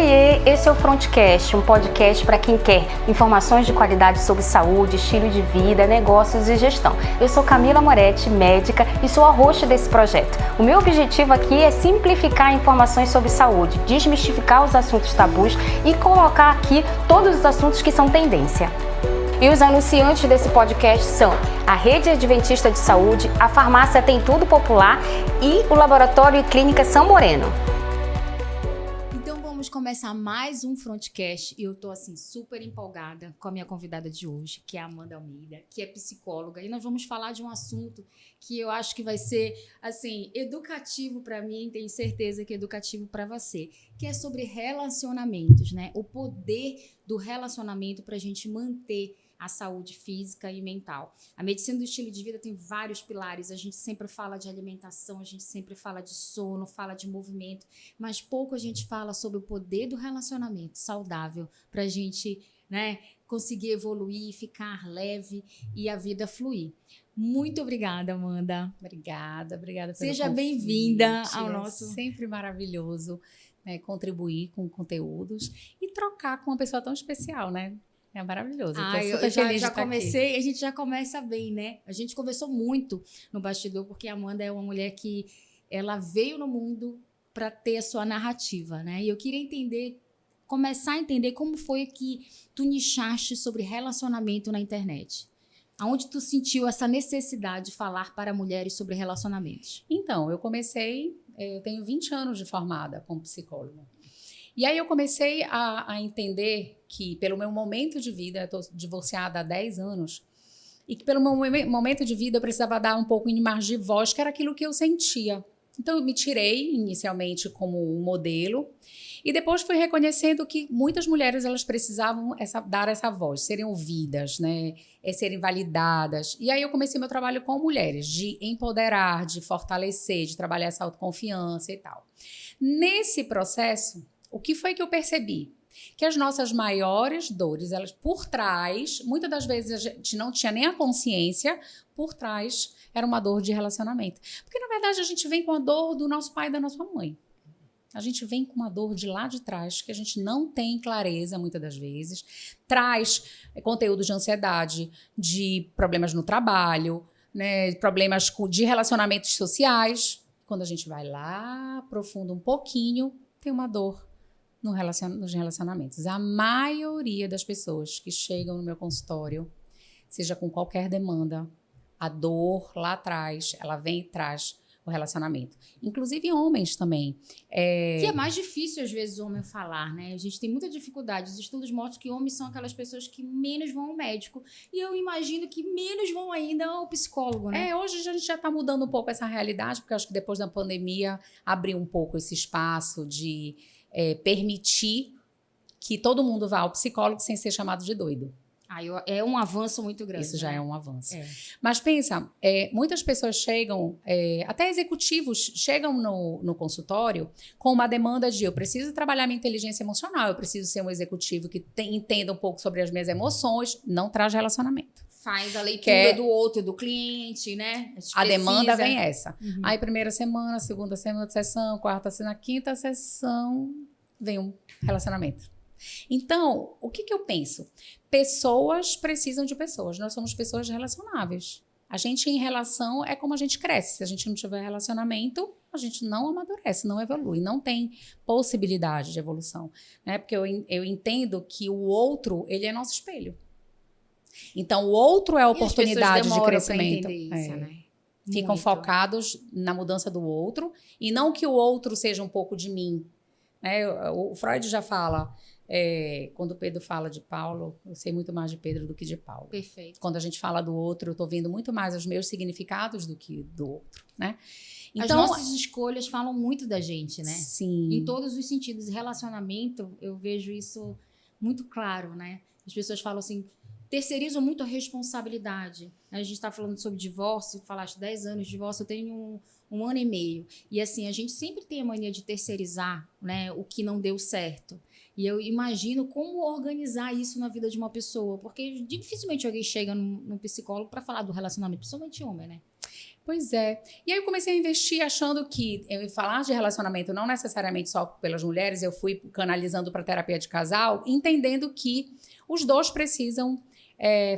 Oiê, esse é o Frontcast, um podcast para quem quer informações de qualidade sobre saúde, estilo de vida, negócios e gestão. Eu sou Camila Moretti, médica, e sou a host desse projeto. O meu objetivo aqui é simplificar informações sobre saúde, desmistificar os assuntos tabus e colocar aqui todos os assuntos que são tendência. E os anunciantes desse podcast são a Rede Adventista de Saúde, a Farmácia Tem Tudo Popular e o Laboratório e Clínica São Moreno. Então vamos começar mais um Frontcast e eu tô assim super empolgada com a minha convidada de hoje, que é a Amanda Almeida, que é psicóloga, e nós vamos falar de um assunto que eu acho que vai ser assim educativo para mim, tenho certeza que é educativo para você, que é sobre relacionamentos, né? O poder do relacionamento para a gente manter a saúde física e mental. A medicina do estilo de vida tem vários pilares, a gente sempre fala de alimentação, a gente sempre fala de sono, fala de movimento, mas pouco a gente fala sobre o poder do relacionamento saudável para a gente, né, conseguir evoluir, ficar leve e a vida fluir. Muito obrigada, Amanda. Obrigada pelo Seja convite. bem-vinda ao nosso... É sempre maravilhoso, né, contribuir com conteúdos e trocar com uma pessoa tão especial, né? É maravilhoso. Eu tô super feliz de estar aqui. A gente já começa bem, né? A gente conversou muito no bastidor, porque a Amanda é uma mulher que ela veio no mundo para ter a sua narrativa, né? E eu queria começar a entender como foi que tu nichaste sobre relacionamento na internet. Aonde tu sentiu essa necessidade de falar para mulheres sobre relacionamentos? Então, eu tenho 20 anos de formada como psicóloga. E aí eu comecei a entender que pelo meu momento de vida, eu estou divorciada há 10 anos, e que pelo meu momento de vida eu precisava dar um pouco mais de voz, que era aquilo que eu sentia. Então eu me tirei inicialmente como um modelo, e depois fui reconhecendo que muitas mulheres elas precisavam dar essa voz, serem ouvidas, né? Serem validadas. E aí eu comecei meu trabalho com mulheres, de empoderar, de fortalecer, de trabalhar essa autoconfiança e tal. Nesse processo, o que foi que eu percebi? Que as nossas maiores dores, elas por trás, muitas das vezes a gente não tinha nem a consciência, por trás era uma dor de relacionamento. Porque, na verdade, a gente vem com a dor do nosso pai e da nossa mãe. A gente vem com uma dor de lá de trás, que a gente não tem clareza, muitas das vezes. Traz conteúdo de ansiedade, de problemas no trabalho, né, problemas de relacionamentos sociais. Quando a gente vai lá, aprofunda um pouquinho, tem uma dor nos relacionamentos. A maioria das pessoas que chegam no meu consultório, seja com qualquer demanda, a dor lá atrás, ela vem e traz o relacionamento. Inclusive homens também. Que é mais difícil, às vezes, o homem falar, né? A gente tem muita dificuldade. Os estudos mostram que homens são aquelas pessoas que menos vão ao médico. E eu imagino que menos vão ainda ao psicólogo, né? Hoje a gente já está mudando um pouco essa realidade, porque eu acho que depois da pandemia abriu um pouco esse espaço de permitir que todo mundo vá ao psicólogo sem ser chamado de doido. É um avanço muito grande. Isso já é um avanço. É. Mas pensa, muitas pessoas chegam, até executivos chegam no consultório com uma demanda de eu preciso trabalhar minha inteligência emocional, eu preciso ser um executivo que entenda um pouco sobre as minhas emoções, não traz relacionamento. Faz a leitura do outro, do cliente, né? A demanda vem essa. Uhum. Aí primeira semana, segunda semana de sessão, quarta semana, quinta sessão, vem um relacionamento. Então, o que eu penso? Pessoas precisam de pessoas. Nós somos pessoas relacionáveis. A gente em relação é como a gente cresce. Se a gente não tiver relacionamento, a gente não amadurece, não evolui, não tem possibilidade de evolução, né? Porque eu entendo que o outro, ele é nosso espelho. Então, o outro é a oportunidade de crescimento. Isso, né? Ficam focados na mudança do outro e não que o outro seja um pouco de mim. Né? O Freud já fala, quando Pedro fala de Paulo, eu sei muito mais de Pedro do que de Paulo. Perfeito. Quando a gente fala do outro, eu estou vendo muito mais os meus significados do que do outro, né? Então, as nossas escolhas falam muito da gente, né? Sim. Em todos os sentidos. Relacionamento, eu vejo isso muito claro, né? As pessoas falam assim, terceirizam muito a responsabilidade. A gente está falando sobre divórcio, falaste 10 anos de divórcio, eu tenho um ano e meio. E assim, a gente sempre tem a mania de terceirizar, né, o que não deu certo. E eu imagino como organizar isso na vida de uma pessoa, porque dificilmente alguém chega num psicólogo para falar do relacionamento, principalmente homem, né? Pois é. E aí eu comecei a investir achando que eu ia falar de relacionamento não necessariamente só pelas mulheres, eu fui canalizando para terapia de casal, entendendo que os dois precisam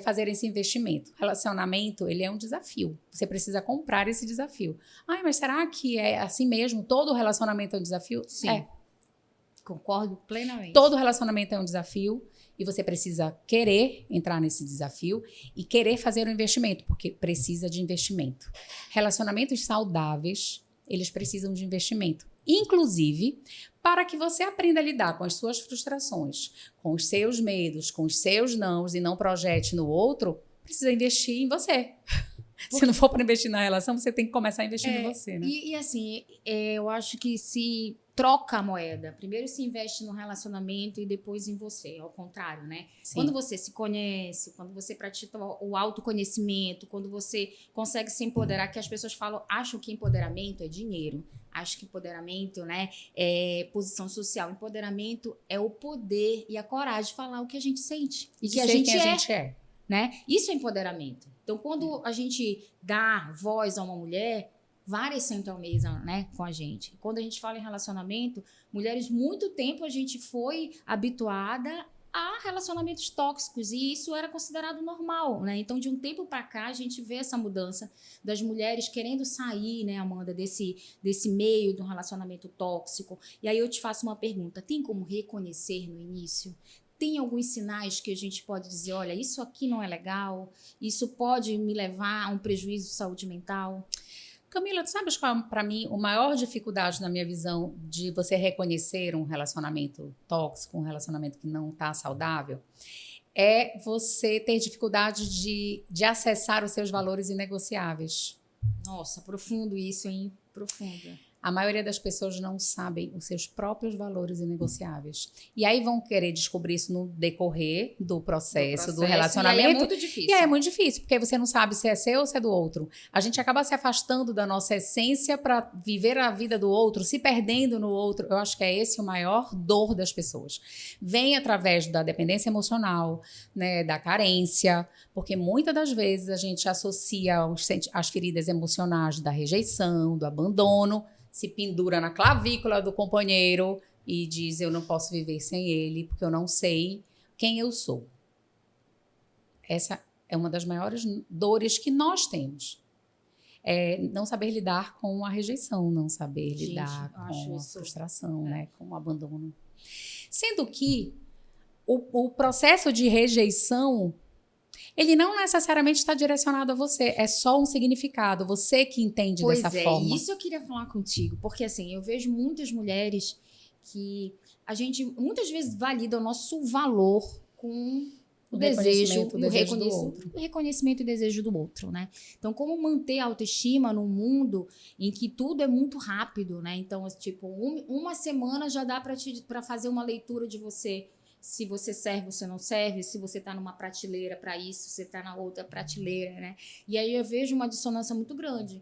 fazer esse investimento. Relacionamento, ele é um desafio. Você precisa comprar esse desafio. Ai, mas será que é assim mesmo? Todo relacionamento é um desafio? Sim. É. Concordo plenamente. Todo relacionamento é um desafio e você precisa querer entrar nesse desafio e querer fazer um investimento, porque precisa de investimento. Relacionamentos saudáveis, eles precisam de investimento. Inclusive, para que você aprenda a lidar com as suas frustrações, com os seus medos, com os seus nãos e não projete no outro, precisa investir em você. Se não for para investir na relação, você tem que começar a investir em você, né? E assim, eu acho que se troca a moeda. Primeiro se investe no relacionamento e depois em você, ao contrário, né? Sim. Quando você se conhece, quando você pratica o autoconhecimento, quando você consegue se empoderar, que as pessoas acham que empoderamento é dinheiro, acham que empoderamento, né, é posição social. Empoderamento é o poder e a coragem de falar o que a gente sente E que a gente é. Né? Isso é empoderamento. Então, quando a gente dá voz a uma mulher, várias sentam à mesa, né, com a gente. Quando a gente fala em relacionamento, mulheres, muito tempo a gente foi habituada a relacionamentos tóxicos e isso era considerado normal, né? Então, de um tempo para cá, a gente vê essa mudança das mulheres querendo sair, né, Amanda, desse meio de um relacionamento tóxico. E aí eu te faço uma pergunta: tem como reconhecer no início? Tem alguns sinais que a gente pode dizer, olha, isso aqui não é legal, isso pode me levar a um prejuízo de saúde mental? Camila, tu sabes qual é, para mim, a maior dificuldade na minha visão de você reconhecer um relacionamento tóxico, um relacionamento que não está saudável? É você ter dificuldade de acessar os seus valores inegociáveis. Nossa, profundo isso, hein? Profundo. A maioria das pessoas não sabem os seus próprios valores inegociáveis. E aí vão querer descobrir isso no decorrer do processo, do relacionamento. E aí é muito difícil. E aí é muito difícil, porque você não sabe se é seu ou se é do outro. A gente acaba se afastando da nossa essência para viver a vida do outro, se perdendo no outro. Eu acho que é esse o maior dor das pessoas. Vem através da dependência emocional, né, da carência, porque muitas das vezes a gente associa as feridas emocionais da rejeição, do abandono, se pendura na clavícula do companheiro e diz, eu não posso viver sem ele, porque eu não sei quem eu sou. Essa é uma das maiores dores que nós temos. É não saber lidar com a rejeição, não saber lidar com a frustração, né, com o abandono. Sendo que o processo de rejeição, ele não necessariamente está direcionado a você, é só um significado, você que entende dessa forma. Pois é, isso eu queria falar contigo, porque assim, eu vejo muitas mulheres que a gente muitas vezes valida o nosso valor com o reconhecimento e o desejo do outro, né? Então, como manter a autoestima num mundo em que tudo é muito rápido, né? Então, tipo, uma semana já dá para fazer uma leitura de você. Se você serve, você não serve. Se você está numa prateleira para isso, você está na outra prateleira, né? E aí eu vejo uma dissonância muito grande.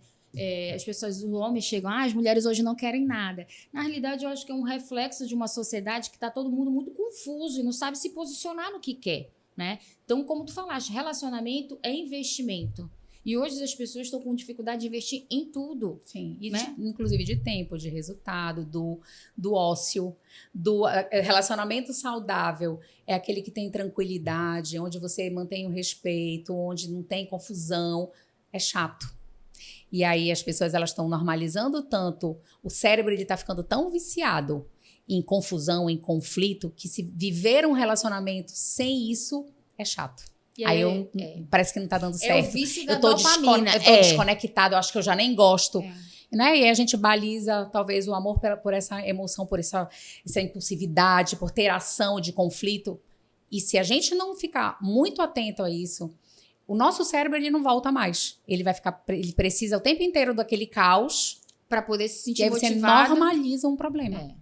As pessoas, os homens chegam, as mulheres hoje não querem nada. Na realidade, eu acho que é um reflexo de uma sociedade que está todo mundo muito confuso e não sabe se posicionar no que quer, né? Então, como tu falaste, relacionamento é investimento. E hoje as pessoas estão com dificuldade de investir em tudo. Sim, e né? Inclusive de tempo, de resultado, do ócio, do relacionamento saudável. É aquele que tem tranquilidade, onde você mantém o respeito, onde não tem confusão. É chato. E aí as pessoas elas estão normalizando tanto, o cérebro está ficando tão viciado em confusão, em conflito, que se viver um relacionamento sem isso é chato. Aí parece que não tá dando certo. É o vício da eu tô dopamina. Eu tô desconectada, eu acho que eu já nem gosto. Né? E aí a gente baliza, talvez, o amor por essa emoção, por essa impulsividade, por ter ação de conflito. E se a gente não ficar muito atento a isso, o nosso cérebro ele não volta mais. Ele precisa o tempo inteiro daquele caos para poder se sentir e aí motivado. Você normaliza um problema.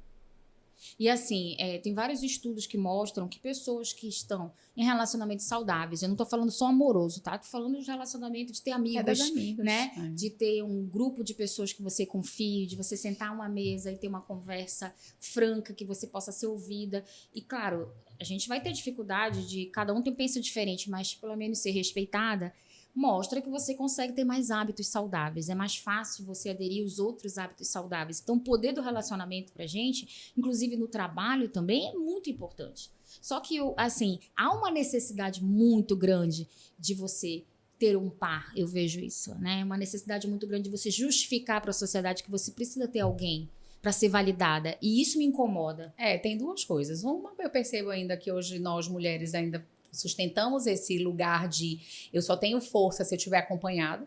E assim, tem vários estudos que mostram que pessoas que estão em relacionamentos saudáveis, eu não tô falando só amoroso, tá? Tô falando de relacionamento, de ter amigos, né? De ter um grupo de pessoas que você confie, de você sentar uma mesa e ter uma conversa franca, que você possa ser ouvida. E claro, a gente vai ter dificuldade de, cada um pensa diferente, mas pelo menos ser respeitada. mostra que você consegue ter mais hábitos saudáveis. É mais fácil você aderir aos outros hábitos saudáveis. Então, o poder do relacionamento pra gente, inclusive no trabalho também, é muito importante. Só que, assim, há uma necessidade muito grande de você ter um par, eu vejo isso, né? Uma necessidade muito grande de você justificar para a sociedade que você precisa ter alguém para ser validada. E isso me incomoda. Tem duas coisas. Uma, eu percebo ainda que hoje nós mulheres ainda sustentamos esse lugar de eu só tenho força se eu estiver acompanhado,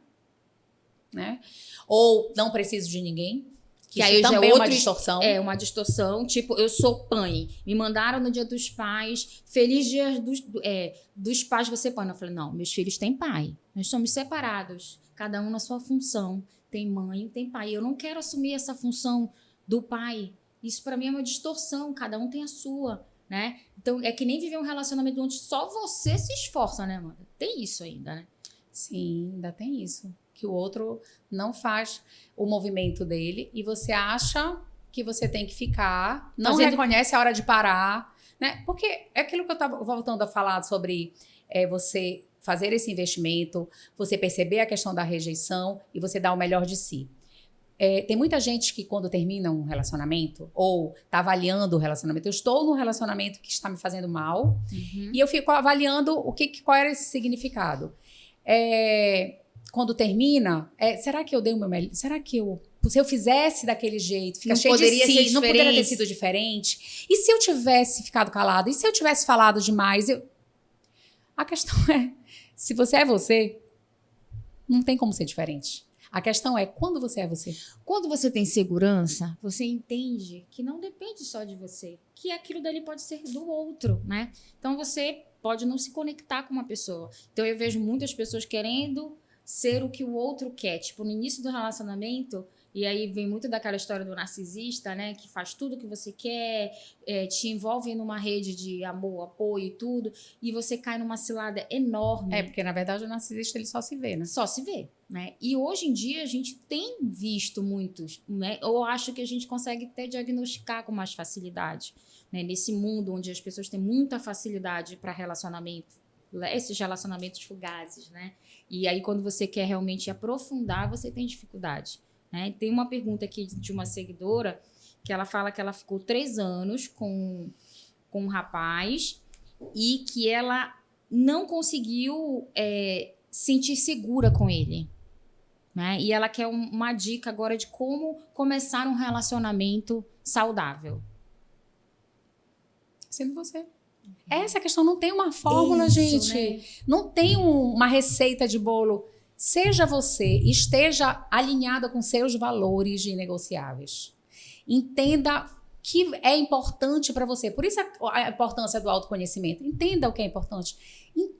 né? Ou não preciso de ninguém. Que aí também é uma distorção. É uma distorção. Tipo, eu sou mãe. Me mandaram no Dia dos Pais. Feliz Dia dos Pais, você pai. Eu falei, não, meus filhos têm pai. Nós somos separados. Cada um na sua função. Tem mãe, tem pai. Eu não quero assumir essa função do pai. Isso para mim é uma distorção. Cada um tem a sua, né? Então, é que nem viver um relacionamento onde só você se esforça, né, Amanda? Tem isso ainda, né? Sim, ainda tem isso. Que o outro não faz o movimento dele e você acha que você tem que ficar, não reconhece a hora de parar, né? Porque é aquilo que eu estava voltando a falar sobre você fazer esse investimento, você perceber a questão da rejeição e você dar o melhor de si. Tem muita gente que quando termina um relacionamento ou está avaliando o relacionamento, eu estou num relacionamento que está me fazendo mal e eu fico avaliando qual era esse significado. Quando termina, será que eu dei o meu melhor? Será que se eu fizesse daquele jeito, fica cheio de si, não poderia ter sido diferente? E se eu tivesse ficado calada? E se eu tivesse falado demais? A questão se você é você, não tem como ser diferente. A questão é quando você é você. Quando você tem segurança, você entende que não depende só de você, que aquilo dali pode ser do outro, né? Então você pode não se conectar com uma pessoa. Então eu vejo muitas pessoas querendo ser o que o outro quer. Tipo, no início do relacionamento, e aí vem muito daquela história do narcisista, né? Que faz tudo o que você quer, te envolve numa rede de amor, apoio e tudo, e você cai numa cilada enorme. Porque na verdade o narcisista ele só se vê, né? Só se vê, né? E hoje em dia a gente tem visto muitos, né? Eu acho que a gente consegue até diagnosticar com mais facilidade, né? Nesse mundo onde as pessoas têm muita facilidade para relacionamento, esses relacionamentos fugazes, né? E aí, quando você quer realmente aprofundar, você tem dificuldade, né? Tem uma pergunta aqui de uma seguidora que ela fala que ela ficou 3 anos com um rapaz e que ela não conseguiu sentir segura com ele, né? E ela quer uma dica agora de como começar um relacionamento saudável. Sendo você. Essa questão não tem uma fórmula, gente. Né? Não tem uma receita de bolo. Seja você, esteja alinhada com seus valores inegociáveis. Entenda que é importante para você. Por isso a importância do autoconhecimento. Entenda o que é importante.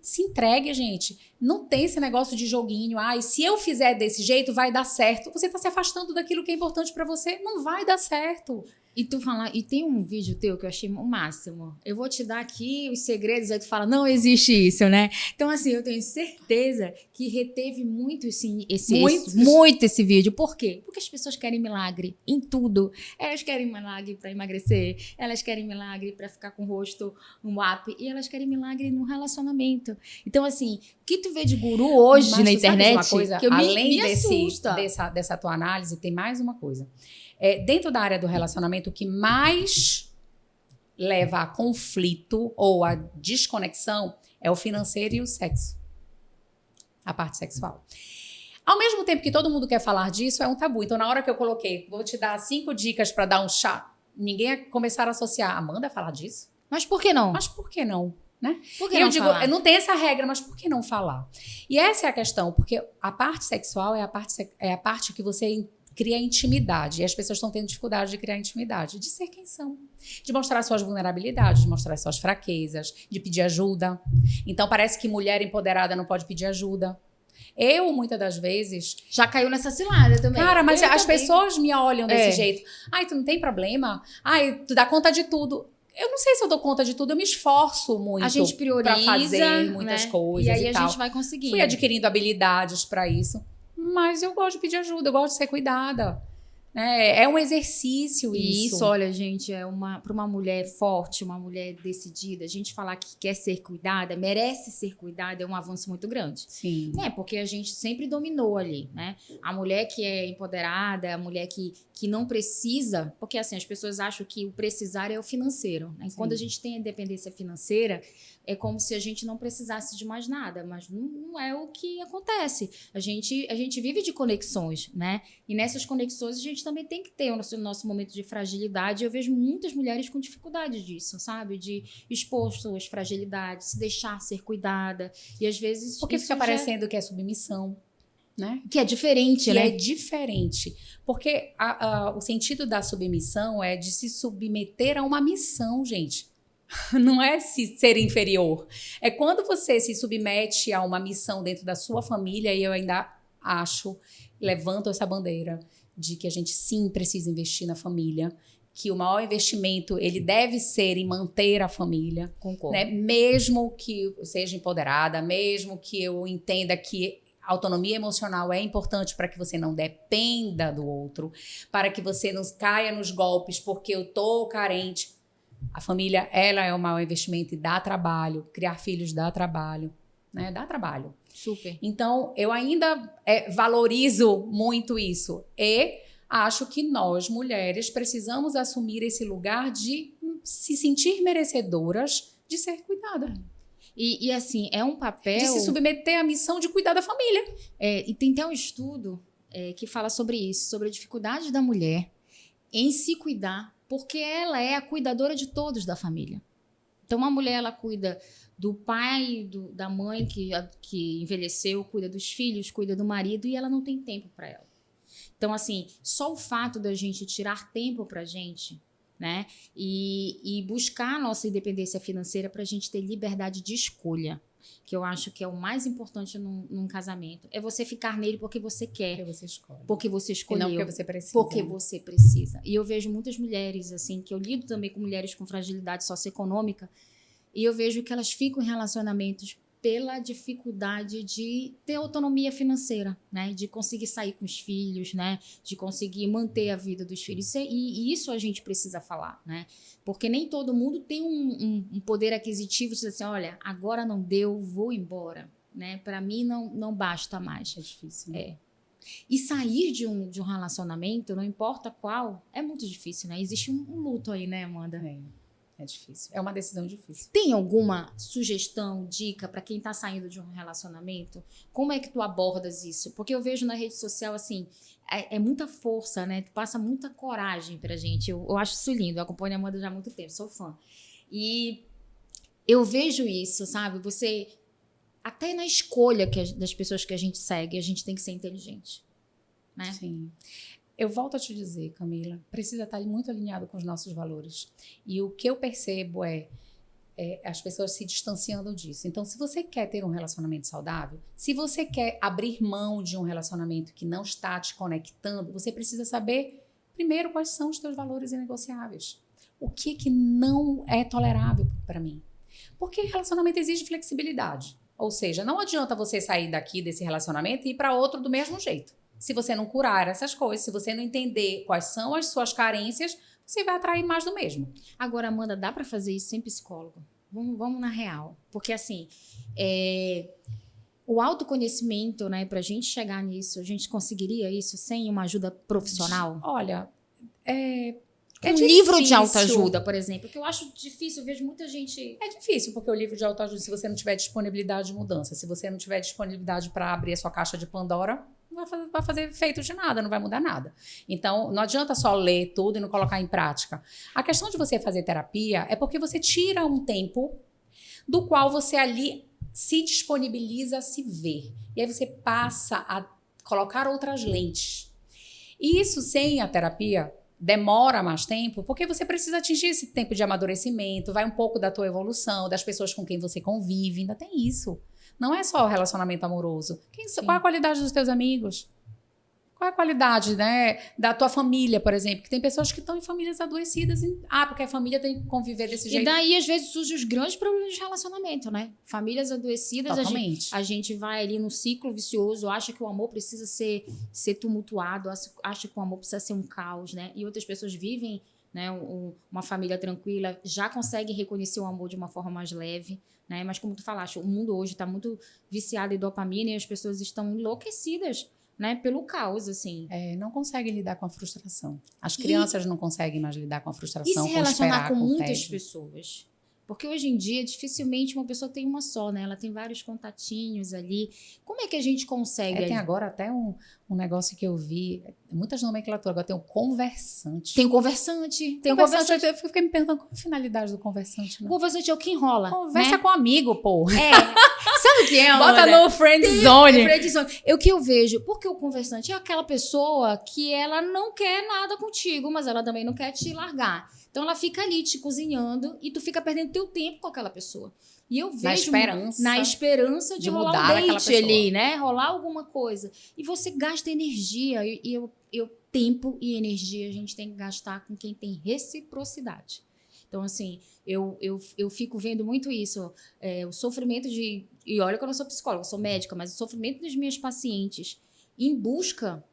Se entregue, gente. Não tem esse negócio de joguinho. E se eu fizer desse jeito, vai dar certo. Você está se afastando daquilo que é importante para você. Não vai dar certo. E tem um vídeo teu que eu achei o máximo. Eu vou te dar aqui os segredos, aí tu fala, não existe isso, né? Então, assim, eu tenho certeza que reteve muito esse vídeo. Por quê? Porque as pessoas querem milagre em tudo. Elas querem milagre para emagrecer, elas querem milagre para ficar com o rosto up, e elas querem milagre no relacionamento. Então, assim, o que tu vê de guru hoje na internet, uma coisa, que além dessa tua análise, tem mais uma coisa. Dentro da área do relacionamento, o que mais leva a conflito ou a desconexão é o financeiro e o sexo. A parte sexual. Ao mesmo tempo que todo mundo quer falar disso, é um tabu. Então, na hora que eu coloquei, vou te dar 5 dicas para dar um chá, ninguém ia começar a associar. Amanda falar disso? Mas por que não? Mas por que não? Né? Por que não falar? Não tem essa regra, mas por que não falar? E essa é a questão, porque a parte sexual é a parte que você cria intimidade. E as pessoas estão tendo dificuldade de criar intimidade, de ser quem são, de mostrar suas vulnerabilidades, de mostrar suas fraquezas, de pedir ajuda. Então, parece que mulher empoderada não pode pedir ajuda. Eu, muitas das vezes... Já caiu nessa cilada também. Cara, mas as pessoas me olham desse jeito. Tu não tem problema? Tu dá conta de tudo. Eu não sei se eu dou conta de tudo, eu me esforço muito. A gente prioriza, pra fazer muitas coisas e aí e tal. A gente vai conseguindo. Fui adquirindo habilidades para isso. Mas eu gosto de pedir ajuda, eu gosto de ser cuidada. né? É um exercício E isso. isso, olha, gente, para uma mulher forte, uma mulher decidida, a gente falar que quer ser cuidada, merece ser cuidada, é um avanço muito grande. Sim. Né? Porque a gente sempre dominou ali, né? A mulher que é empoderada, a mulher que não precisa, porque assim, as pessoas acham que o precisar é o financeiro, né? Quando a gente tem a independência financeira, é como se a gente não precisasse de mais nada, mas não é o que acontece. A gente vive de conexões, né? E nessas conexões a gente também tem que ter o nosso momento de fragilidade. Eu vejo muitas mulheres com dificuldade disso, sabe? De expor suas fragilidades, se deixar ser cuidada. E às vezes. Porque fica parecendo que é submissão, né? Que é diferente, que né? é diferente. Porque o sentido da submissão é de se submeter a uma missão, gente. Não é se ser inferior. É quando você se submete a uma missão dentro da sua família, e eu ainda levanto essa bandeira de que a gente sim precisa investir na família, que o maior investimento ele deve ser em manter a família. Concordo. Né? Mesmo que eu seja empoderada, mesmo que eu entenda que a autonomia emocional é importante para que você não dependa do outro, para que você não caia nos golpes porque eu tô carente. A família, ela é o maior investimento e dá trabalho. Criar filhos dá trabalho, né? Dá trabalho. Super. Então, eu ainda valorizo muito isso. E acho que nós, mulheres, precisamos assumir esse lugar de se sentir merecedoras de ser cuidada. E assim, é um papel... De se submeter à missão de cuidar da família. E tem até um estudo que fala sobre isso, sobre a dificuldade da mulher em se cuidar, porque ela é a cuidadora de todos da família. Então, uma mulher, ela cuida do pai, da mãe que envelheceu, cuida dos filhos, cuida do marido, e ela não tem tempo para ela. Então, assim, só o fato da gente tirar tempo pra gente, né? E buscar a nossa independência financeira para a gente ter liberdade de escolha, que eu acho que é o mais importante num casamento. É você ficar nele porque você quer. Porque você escolhe. Porque você escolheu. E não porque você precisa. Porque você precisa. E eu vejo muitas mulheres, assim, que eu lido também com mulheres com fragilidade socioeconômica, e eu vejo que elas ficam em relacionamentos pela dificuldade de ter autonomia financeira, né? De conseguir sair com os filhos, né? De conseguir manter a vida dos filhos. E isso a gente precisa falar, né? Porque nem todo mundo tem um poder aquisitivo de dizer assim, olha, agora não deu, vou embora, né? Para mim não basta mais. É difícil, né? E sair de um relacionamento, não importa qual, é muito difícil, né? Existe um luto aí, né, Amanda? É difícil. É uma decisão difícil. Tem alguma sugestão, dica para quem tá saindo de um relacionamento? Como é que tu abordas isso? Porque eu vejo na rede social, assim, é muita força, né? Tu passa muita coragem pra gente. Eu acho isso lindo. Eu acompanho a Amanda já há muito tempo, sou fã. E eu vejo isso, sabe? Você, até na escolha das pessoas que a gente segue, a gente tem que ser inteligente, né? Sim. Eu volto a te dizer, Camila, precisa estar muito alinhado com os nossos valores. E o que eu percebo é as pessoas se distanciando disso. Então, se você quer ter um relacionamento saudável, se você quer abrir mão de um relacionamento que não está te conectando, você precisa saber, primeiro, quais são os teus valores inegociáveis. O que não é tolerável para mim. Porque relacionamento exige flexibilidade. Ou seja, não adianta você sair daqui desse relacionamento e ir para outro do mesmo jeito. Se você não curar essas coisas, se você não entender quais são as suas carências, você vai atrair mais do mesmo. Agora, Amanda, dá para fazer isso sem psicólogo? Vamos na real. Porque, assim, o autoconhecimento, né, pra gente chegar nisso, a gente conseguiria isso sem uma ajuda profissional? Olha, um livro de autoajuda, por exemplo, que eu acho difícil, eu vejo muita gente... É difícil, porque o livro de autoajuda, se você não tiver disponibilidade de mudança, se você não tiver disponibilidade para abrir a sua caixa de Pandora, não vai fazer efeito de nada, não vai mudar nada. Então, não adianta só ler tudo e não colocar em prática. A questão de você fazer terapia é porque você tira um tempo do qual você ali se disponibiliza a se ver. E aí você passa a colocar outras lentes. E isso, sem a terapia, demora mais tempo, porque você precisa atingir esse tempo de amadurecimento, vai um pouco da tua evolução, das pessoas com quem você convive, ainda tem isso. Não é só o relacionamento amoroso. Qual é a qualidade dos teus amigos? Qual é a qualidade, né, da tua família, por exemplo? Que tem pessoas que estão em famílias adoecidas. Porque a família tem que conviver desse jeito. E daí, às vezes, surgem os grandes problemas de relacionamento, né? Famílias adoecidas, a gente vai ali no ciclo vicioso, acha que o amor precisa ser tumultuado, acha que o amor precisa ser um caos, né? E outras pessoas vivem, né, uma família tranquila, já conseguem reconhecer o amor de uma forma mais leve, né? Mas como tu falaste, o mundo hoje está muito viciado em dopamina e as pessoas estão enlouquecidas, né, pelo caos, assim. Não conseguem lidar com a frustração. As crianças não conseguem mais lidar com a frustração, e se relacionar esperar, com o muitas tédio. pessoas. Porque hoje em dia, dificilmente uma pessoa tem uma só, né? Ela tem vários contatinhos ali. Como é que a gente consegue? Tem agora até um negócio que eu vi, muitas nomenclaturas, agora tem o conversante. Tem conversante. Eu fiquei me perguntando qual é a finalidade do conversante, né? Conversante é o que enrola. Conversa, né, com amigo, pô. Sabe o que é? Bota no friend zone. É o que eu vejo. Porque o conversante é aquela pessoa que ela não quer nada contigo, mas ela também não quer te largar. Então, ela fica ali te cozinhando e tu fica perdendo teu tempo com aquela pessoa. E eu vejo na esperança de rolar um date ali, né? Rolar alguma coisa. E você gasta energia. Tempo e energia a gente tem que gastar com quem tem reciprocidade. Então, assim, eu fico vendo muito isso. O sofrimento de... E olha que eu não sou psicóloga, eu sou médica, mas o sofrimento das minhas pacientes em busca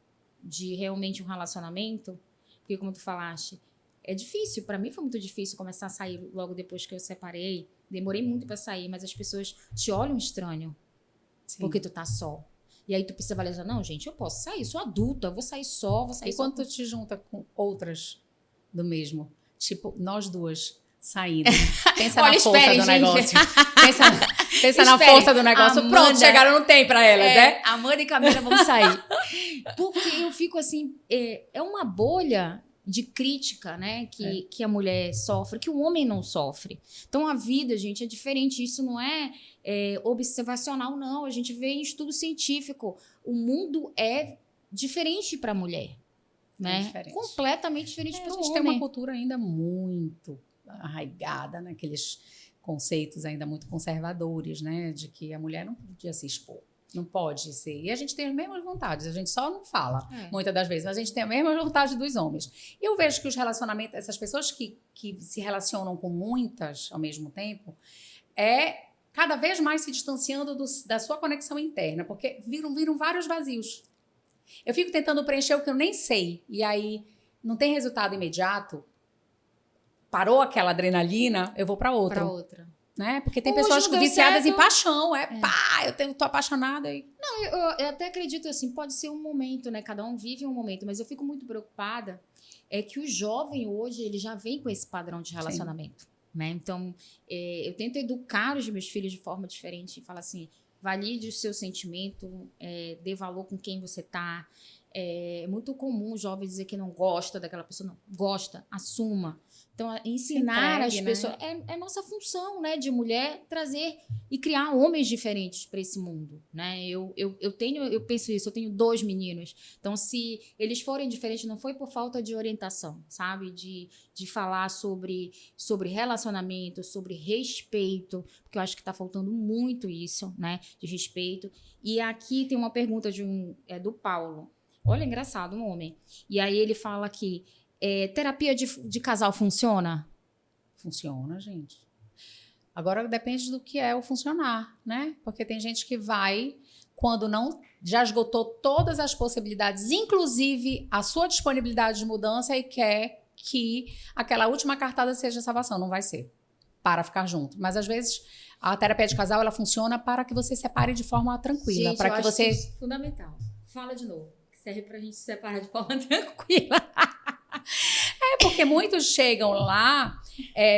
de realmente um relacionamento, porque como tu falaste, é difícil. Para mim foi muito difícil começar a sair logo depois que eu separei. Demorei muito para sair, mas as pessoas te olham estranho. Sim. Porque tu tá só. E aí tu precisa valorizar, não, gente, eu posso sair, sou adulta, vou sair só, vou sair só. E quando tu te junta com outras do mesmo, tipo, nós duas saindo, pensa na força do negócio. Pensa na força do negócio. Amanda, pronto, chegaram no tempo pra elas, né? Amanda e Camila vão sair. Porque eu fico assim, é uma bolha de crítica, né, que a mulher sofre, que o homem não sofre. Então, a vida, gente, é diferente. Isso não é observacional, não. A gente vê em estudo científico. O mundo é diferente para a mulher, né? Completamente diferente para o homem. A gente tem uma cultura ainda muito arraigada naqueles conceitos ainda muito conservadores, né, de que a mulher não podia se expor. Não pode ser. E a gente tem as mesmas vontades, a gente só não fala, muitas das vezes, mas a gente tem a mesma vontade dos homens. E eu vejo que os relacionamentos, essas pessoas que se relacionam com muitas ao mesmo tempo, cada vez mais se distanciando da sua conexão interna, porque viram vários vazios. Eu fico tentando preencher o que eu nem sei, e aí não tem resultado imediato, parou aquela adrenalina, eu vou para outra. Para outra. Né? Porque tem pessoas viciadas em paixão, eu tô apaixonada. Não, eu até acredito assim, pode ser um momento, né? Cada um vive um momento, mas eu fico muito preocupada que o jovem hoje, ele já vem com esse padrão de relacionamento, né? Então, eu tento educar os meus filhos de forma diferente, falar assim, valide o seu sentimento, dê valor com quem você tá. É muito comum o jovem dizer que não gosta daquela pessoa, não gosta, assuma. Então, ensinar as pessoas... Né? É nossa função, né, de mulher trazer e criar homens diferentes para esse mundo, né? Eu penso isso, eu tenho 2 meninos. Então, se eles forem diferentes, não foi por falta de orientação, sabe? De falar sobre relacionamento, sobre respeito, porque eu acho que está faltando muito isso, né? De respeito. E aqui tem uma pergunta do Paulo. Olha, engraçado, um homem. E aí ele fala que terapia de casal funciona? Funciona, gente. Agora depende do que é o funcionar, né? Porque tem gente que vai, quando já esgotou todas as possibilidades, inclusive a sua disponibilidade de mudança, e quer que aquela última cartada seja a salvação. Não vai ser. Para ficar junto. Mas às vezes a terapia de casal, ela funciona para que você separe de forma tranquila. Gente, para que você... isso fundamental. Fala de novo. Serve pra gente se separar de forma tranquila. Porque muitos chegam lá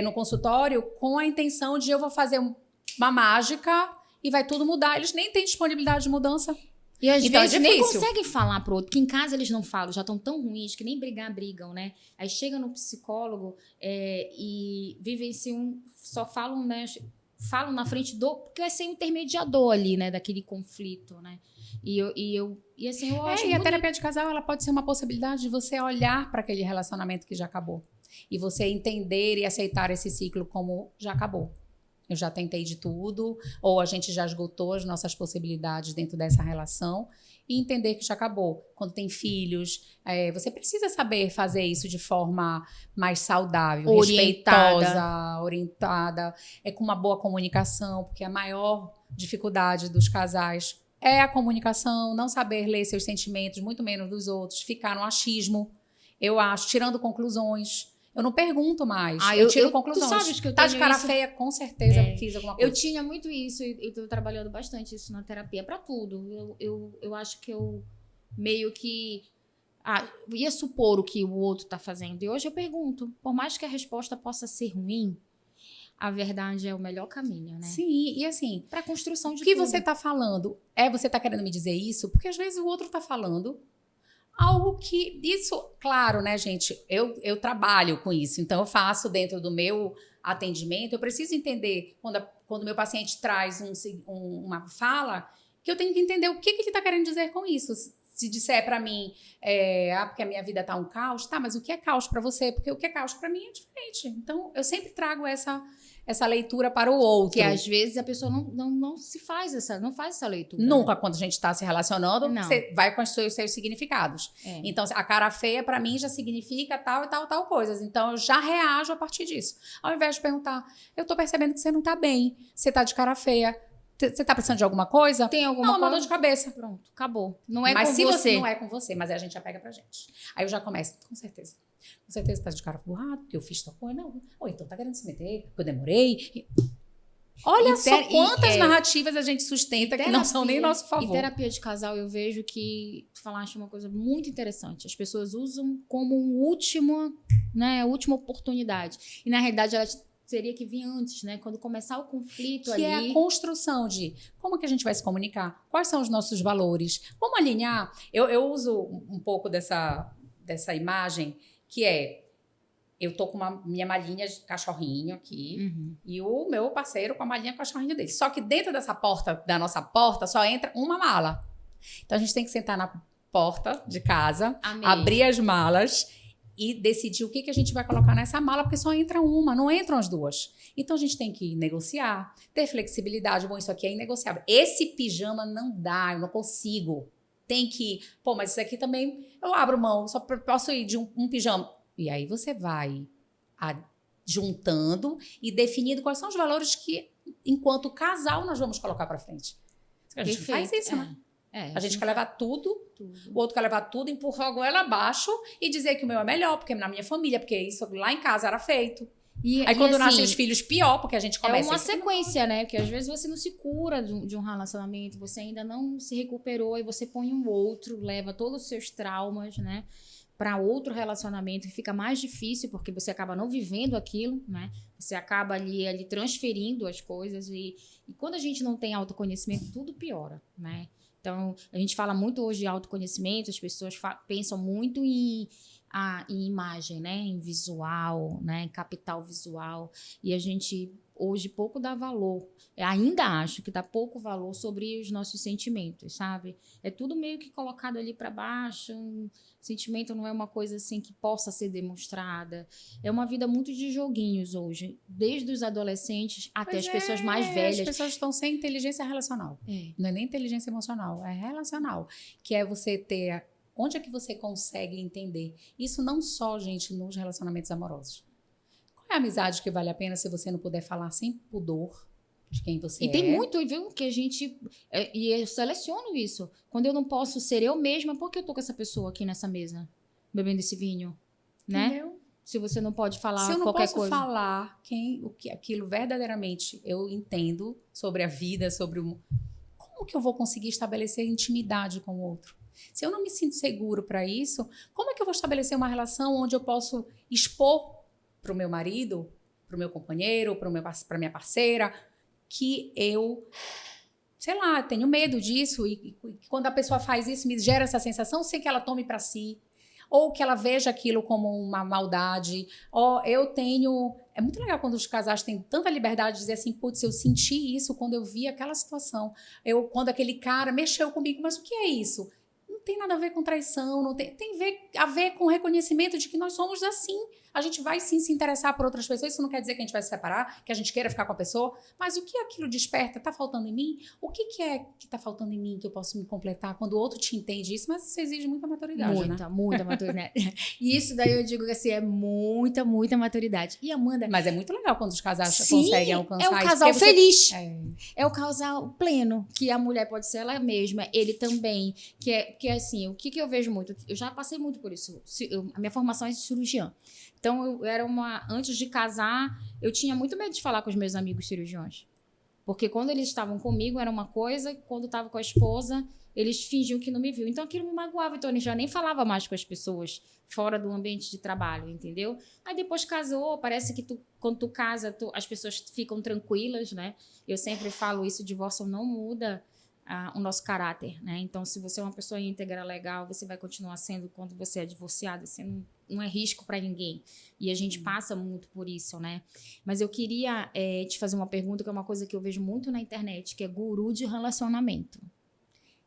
no consultório com a intenção de eu vou fazer uma mágica e vai tudo mudar. Eles nem têm disponibilidade de mudança. E às vezes nem conseguem falar pro outro, que em casa eles não falam, já estão tão ruins que nem brigam, né? Aí chega no psicólogo e vivenciam, só falam, né? Falam na frente porque vai ser intermediador ali, né? Daquele conflito, né? E assim, eu acho e a terapia de casal, ela pode ser uma possibilidade de você olhar para aquele relacionamento que já acabou. E você entender e aceitar esse ciclo como já acabou. Eu já tentei de tudo, ou a gente já esgotou as nossas possibilidades dentro dessa relação. e entender que já acabou. Quando tem filhos, você precisa saber fazer isso de forma mais saudável, respeitosa, orientada, com uma boa comunicação, porque a maior dificuldade dos casais é a comunicação, não saber ler seus sentimentos, muito menos dos outros, ficar no achismo, eu acho, tirando conclusões. Eu não pergunto mais, eu tiro conclusões. Tu sabes que eu tá de cara isso... feia, com certeza fiz alguma coisa. Eu tinha muito isso e tô trabalhando bastante isso na terapia, pra tudo. Eu acho que eu meio que ia supor o que o outro tá fazendo. E hoje eu pergunto, por mais que a resposta possa ser ruim, a verdade é o melhor caminho, né? Sim, e assim... Pra construção de o que tudo. você tá falando, você tá querendo me dizer isso? Porque às vezes o outro tá falando algo que... Isso, claro, né, gente? Eu trabalho com isso. Então, eu faço dentro do meu atendimento. Eu preciso entender, quando meu paciente traz uma fala, que eu tenho que entender o que ele tá querendo dizer com isso. Se disser pra mim, porque a minha vida tá um caos, tá, mas o que é caos pra você? Porque o que é caos pra mim é diferente. Então, eu sempre trago essa leitura para o outro. Que às vezes a pessoa não faz essa leitura. Nunca, quando a gente está se relacionando, Não. você vai construir os seus significados. Então, a cara feia, para mim, já significa tal e tal coisas. Então, eu já reajo a partir disso. Ao invés de perguntar, eu tô percebendo que você não tá bem, você tá de cara feia, você tá precisando de alguma coisa? Tem alguma coisa? Não, uma dor de cabeça. Pronto, acabou. Não é mas com se você. Não é com você, mas aí a gente já pega pra gente. Aí eu já começo, com certeza. Com certeza você tá de cara burrado, porque eu fiz tal coisa. Não. Ou então tá querendo se meter, porque eu demorei. Olha só quantas narrativas a gente sustenta que não são nem nosso favor. Em terapia de casal, eu vejo que tu falaste uma coisa muito interessante. As pessoas usam como última oportunidade. E, na realidade, elas teria que vir antes, né? Quando começar o conflito ali. Que é a construção de como que a gente vai se comunicar, quais são os nossos valores. Vamos alinhar. Eu uso um pouco dessa imagem, que eu tô com minha malinha de cachorrinho aqui e o meu parceiro com a malinha cachorrinho dele. Só que dentro da nossa porta, só entra uma mala. Então, a gente tem que sentar na porta de casa, abrir as malas e decidir o que a gente vai colocar nessa mala, porque só entra uma, não entram as duas. Então, a gente tem que negociar, ter flexibilidade. Bom, isso aqui é inegociável. Esse pijama não dá, eu não consigo. Tem que... mas isso aqui também eu abro mão, só posso ir de um pijama. E aí você vai juntando e definindo quais são os valores que, enquanto casal, nós vamos colocar para frente. A gente faz isso, né? A gente quer levar tudo, o outro quer levar tudo, empurrar a goela abaixo e dizer que o meu é melhor, porque é na minha família, porque isso lá em casa era feito. Aí quando nascem os filhos, pior, porque a gente começa... É uma sequência, né? Porque às vezes você não se cura de um relacionamento, você ainda não se recuperou, e você põe um outro, leva todos os seus traumas, né? Para outro relacionamento, que fica mais difícil, porque você acaba não vivendo aquilo, né? Você acaba ali transferindo as coisas, e quando a gente não tem autoconhecimento, tudo piora, né? Então, a gente fala muito hoje de autoconhecimento, as pessoas pensam muito em imagem, né? Em visual, né? Em capital visual. E a gente hoje pouco dá valor. Eu ainda acho que dá pouco valor sobre os nossos sentimentos, sabe? É tudo meio que colocado ali para baixo. Sentimento não é uma coisa assim que possa ser demonstrada. É uma vida muito de joguinhos hoje, desde os adolescentes até as pessoas mais velhas. As pessoas estão sem inteligência relacional. Não é nem inteligência emocional, é relacional. Que é você ter... Onde é que você consegue entender? Isso não só, gente, nos relacionamentos amorosos. Qual é a amizade que vale a pena se você não puder falar sem pudor de quem você é? E tem muito, viu, que a gente... E eu seleciono isso. Quando eu não posso ser eu mesma, por que eu tô com essa pessoa aqui nessa mesa, bebendo esse vinho? Né? Entendeu? Se você não pode falar qualquer coisa. Se eu não posso falar aquilo verdadeiramente eu entendo sobre a vida, sobre o... Como que eu vou conseguir estabelecer intimidade com o outro? Se eu não me sinto seguro para isso, como é que eu vou estabelecer uma relação onde eu posso expor para o meu marido, para o meu companheiro, para minha parceira, que eu, sei lá, tenho medo disso e quando a pessoa faz isso me gera essa sensação sem que ela tome para si, ou que ela veja aquilo como uma maldade, É muito legal quando os casais têm tanta liberdade de dizer assim, putz, eu senti isso quando eu vi aquela situação, quando aquele cara mexeu comigo, mas o que é isso? Não tem nada a ver com traição, tem a ver com o reconhecimento de que nós somos assim. A gente vai sim se interessar por outras pessoas. Isso não quer dizer que a gente vai se separar, que a gente queira ficar com a pessoa. Mas o que aquilo desperta? Tá faltando em mim? O que é que tá faltando em mim que eu posso me completar quando o outro te entende isso? Mas isso exige muita maturidade, né? Muita maturidade. E isso daí eu digo que assim, é muita, muita maturidade. E Amanda... Mas é muito legal quando os casais conseguem alcançar isso. É o casal feliz. É o casal pleno, que a mulher pode ser ela mesma, ele também. Que é assim, o que eu vejo muito? Eu já passei muito por isso. A minha formação é de cirurgiã. Então, eu era antes de casar, eu tinha muito medo de falar com os meus amigos cirurgiões. Porque quando eles estavam comigo, era uma coisa, quando estava com a esposa, eles fingiam que não me viam. Então, aquilo me magoava. Então, eu já nem falava mais com as pessoas fora do ambiente de trabalho, entendeu? Aí, depois casou, parece que quando tu casa, as pessoas ficam tranquilas, né? Eu sempre falo isso, o divórcio não muda o nosso caráter, né? Então, se você é uma pessoa íntegra, legal, você vai continuar sendo quando você é divorciado. Você não é risco para ninguém. E a gente passa muito por isso, né? Mas eu queria te fazer uma pergunta, que é uma coisa que eu vejo muito na internet, que é guru de relacionamento.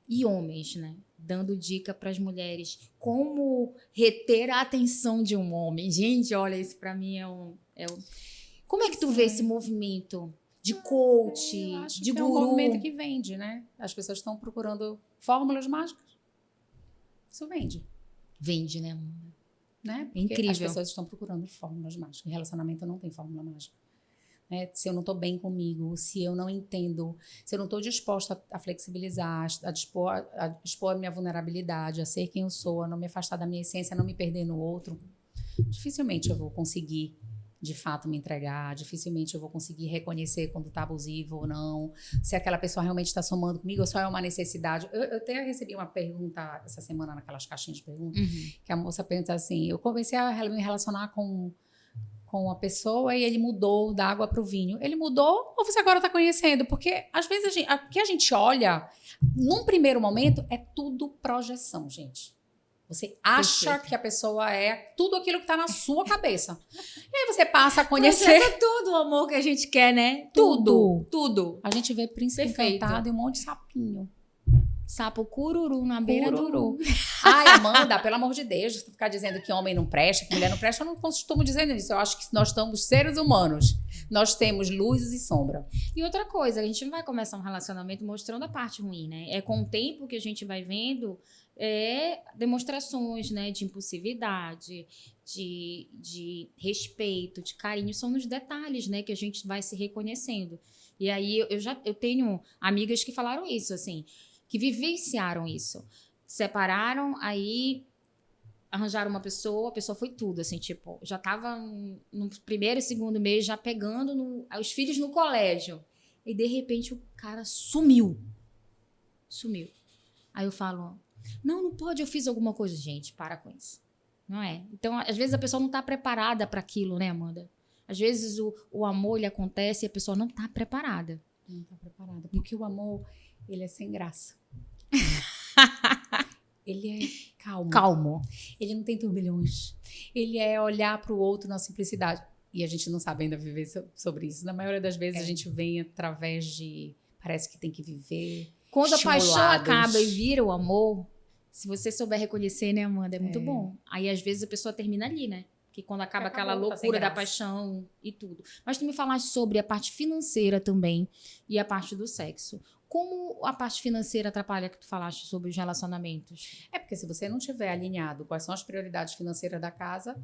E homens, né? Dando dica para as mulheres. Como reter a atenção de um homem. Gente, olha, isso para mim Como é que tu vê esse movimento de coach, de guru? É um movimento que vende, né? As pessoas estão procurando fórmulas mágicas. Isso vende. Vende, né? Porque incrível. As pessoas estão procurando fórmulas mágicas. Relacionamento não tem fórmula mágica. Né? Se eu não estou bem comigo, se eu não entendo, se eu não estou disposta a flexibilizar, a expor a minha vulnerabilidade, a ser quem eu sou, a não me afastar da minha essência, a não me perder no outro, dificilmente eu vou conseguir de fato me entregar, dificilmente eu vou conseguir reconhecer quando está abusivo ou não, se aquela pessoa realmente está somando comigo ou só é uma necessidade. Eu até recebi uma pergunta essa semana naquelas caixinhas de perguntas, que a moça pergunta assim, eu comecei a me relacionar com a pessoa e ele mudou da água para o vinho. Ele mudou ou você agora está conhecendo? Porque às vezes o que a gente olha, num primeiro momento, é tudo projeção, gente. Você acha que a pessoa é tudo aquilo que está na sua cabeça. E aí você passa a conhecer... Projeta tudo o amor que a gente quer, né? Tudo. A gente vê príncipe encantado e um monte de sapinho. Sapo cururu na beira do... Ai, Amanda, pelo amor de Deus, você ficar dizendo que homem não presta, que mulher não presta, eu não costumo dizer isso. Eu acho que nós estamos seres humanos. Nós temos luzes e sombra. E outra coisa, a gente não vai começar um relacionamento mostrando a parte ruim, né? É com o tempo que a gente vai vendo demonstrações, né, de impulsividade, de respeito, de carinho. São nos detalhes, né, que a gente vai se reconhecendo. E aí eu tenho amigas que falaram isso, assim, que vivenciaram isso. Separaram, aí arranjaram uma pessoa, a pessoa foi tudo, assim, tipo, já tava no primeiro e segundo mês já pegando os filhos no colégio. E de repente o cara sumiu. Aí eu falo, não pode, eu fiz alguma coisa. Gente, para com isso. Não é? Então, às vezes a pessoa não tá preparada para aquilo, né, Amanda? Às vezes o amor, ele acontece e a pessoa não tá preparada. Não tá preparada, porque o amor, ele é sem graça. Ele é calmo. Ele não tem turbilhões. Ele é olhar para o outro na simplicidade. E a gente não sabe ainda viver sobre isso. Na maioria das vezes a gente vem através de... Parece que tem que viver. Quando a paixão acaba e vira o amor, se você souber reconhecer, né, Amanda? É muito bom. Aí às vezes a pessoa termina ali, né? Que quando acaba aquela loucura da paixão e tudo. Mas tu me falaste sobre a parte financeira também e a parte do sexo. Como a parte financeira atrapalha que tu falaste sobre os relacionamentos? É porque se você não tiver alinhado quais são as prioridades financeiras da casa,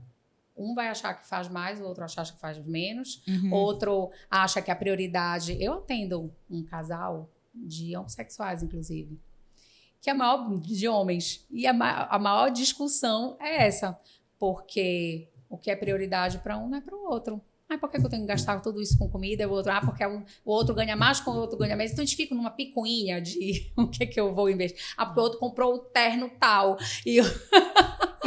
um vai achar que faz mais, o outro acha que faz menos, outro acha que a prioridade... Eu atendo um casal de homossexuais, inclusive, que é a maior de homens. E a maior discussão é essa. Porque o que é prioridade para um não é para o outro. Por que eu tenho que gastar tudo isso com comida? O outro, porque o outro ganha mais, o outro ganha menos. Então, a gente fica numa picuinha de o que eu vou investir. Porque o outro comprou o terno tal. E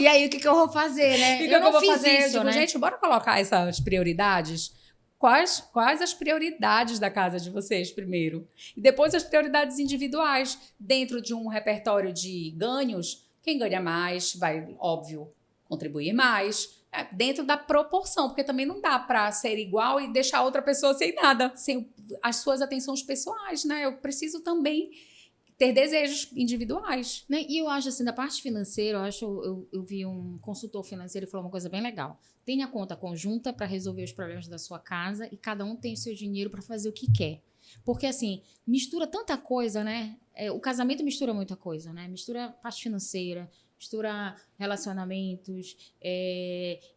aí, o que eu vou fazer, né? Eu não vou fazer isso, né? Gente, bora colocar essas prioridades. Quais as prioridades da casa de vocês primeiro? E depois as prioridades individuais. Dentro de um repertório de ganhos, quem ganha mais vai, óbvio, contribuir mais. Dentro da proporção, porque também não dá para ser igual e deixar outra pessoa sem nada, sem as suas atenções pessoais, né? Eu preciso também ter desejos individuais. Né? E eu acho assim, da parte financeira, eu vi um consultor financeiro e falou uma coisa bem legal. Tenha conta conjunta para resolver os problemas da sua casa e cada um tem o seu dinheiro para fazer o que quer. Porque assim, mistura tanta coisa, né? O casamento mistura muita coisa, né? Mistura parte financeira, mistura relacionamentos,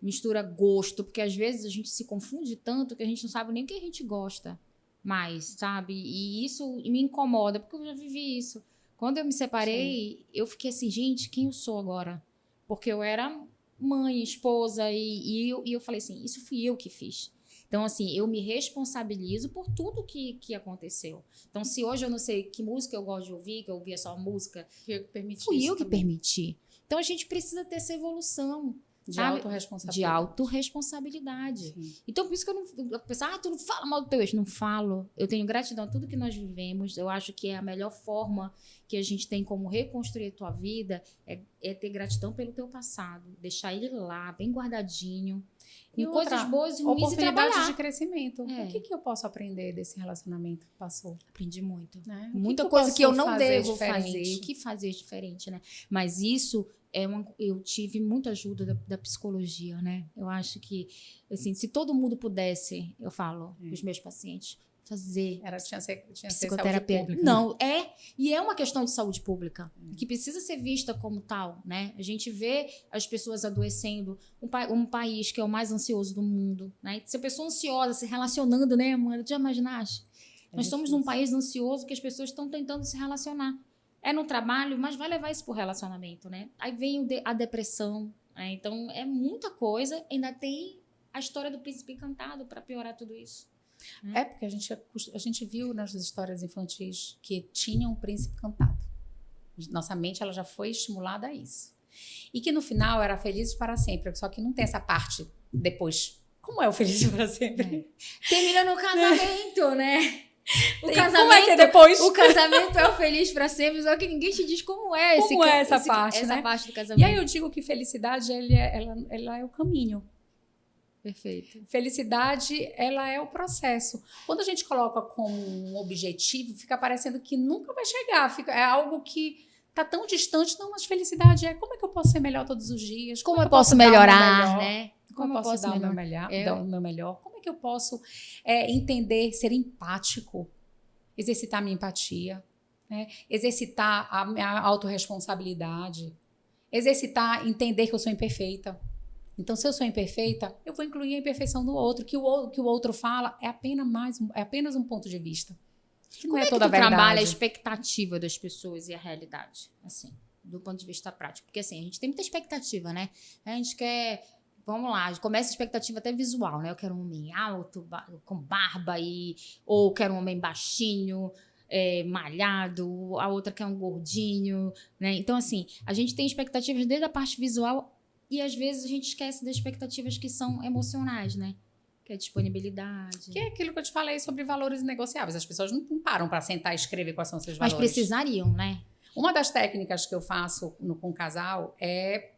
mistura gosto, porque às vezes a gente se confunde tanto que a gente não sabe nem o que a gente gosta mais, sabe? E isso me incomoda, porque eu já vivi isso. Quando eu me separei, eu fiquei assim, gente, quem eu sou agora? Porque eu era mãe, esposa, e eu falei assim, isso fui eu que fiz. Então, assim, eu me responsabilizo por tudo que aconteceu. Então, se hoje eu não sei que música eu gosto de ouvir, que eu ouvia só música, fui eu que permiti. Então, a gente precisa ter essa evolução. De autorresponsabilidade. De autorresponsabilidade. Sim. Então, por isso que eu penso, tu não fala mal do teu ex. Não falo. Eu tenho gratidão a tudo que nós vivemos. Eu acho que é a melhor forma que a gente tem como reconstruir a tua vida é ter gratidão pelo teu passado. Deixar ele lá, bem guardadinho. Com coisas boas e ruins e trabalhar. Oportunidades de crescimento. O que eu posso aprender desse relacionamento que passou? Aprendi muito. Né? Muita coisa que eu não devo fazer. O que fazer diferente, né? Mas isso... eu tive muita ajuda da psicologia, né? Eu acho que, assim, se todo mundo pudesse, eu falo para os meus pacientes, fazer tinha psicoterapia. Saúde pública. Não, e é uma questão de saúde pública, que precisa ser vista como tal, né? A gente vê as pessoas adoecendo, um país que é o mais ansioso do mundo, né? Se a pessoa ansiosa se relacionando, né, Amanda? Tu já imaginaste? Nós estamos num país ansioso que as pessoas estão tentando se relacionar. É no trabalho, mas vai levar isso pro relacionamento, né? Aí vem a depressão, né? Então é muita coisa. Ainda tem a história do príncipe encantado para piorar tudo isso. Né? Porque a gente viu nas histórias infantis que tinha um príncipe encantado. Nossa mente ela já foi estimulada a isso. E que no final era felizes para sempre. Só que não tem essa parte depois. Como é o felizes para sempre? Termina no casamento, né? Como é que é depois? O casamento é o feliz pra sempre, só que ninguém te diz como é essa parte, né? Essa parte do casamento. E aí eu digo que felicidade, ela é o caminho. Perfeito. Felicidade, ela é o processo. Quando a gente coloca como um objetivo, fica parecendo que nunca vai chegar. É algo que tá tão distante. Não, mas felicidade como é que eu posso ser melhor todos os dias? Como eu posso melhorar, né? Como eu posso dar o meu melhor? Como é que eu posso entender, ser empático, exercitar a minha empatia, né? Exercitar a minha autorresponsabilidade, entender que eu sou imperfeita. Então, se eu sou imperfeita, eu vou incluir a imperfeição do outro, que o outro fala é apenas um ponto de vista. Que não Como é toda a verdade. Trabalha a verdade. expectativa das pessoas e a realidade, assim, do ponto de vista prático. Porque, assim, a gente tem muita expectativa, né? A gente quer... Vamos lá, começa a expectativa até visual, né? Eu quero um homem alto, com barba, ou quero um homem baixinho, malhado, a outra quer um gordinho, né? Então, assim, a gente tem expectativas desde a parte visual e, às vezes, a gente esquece das expectativas que são emocionais, né? Que é a disponibilidade. Que é aquilo que eu te falei sobre valores negociáveis. As pessoas não param para sentar e escrever quais são os seus valores. Mas precisariam, né? Uma das técnicas que eu faço com o casal é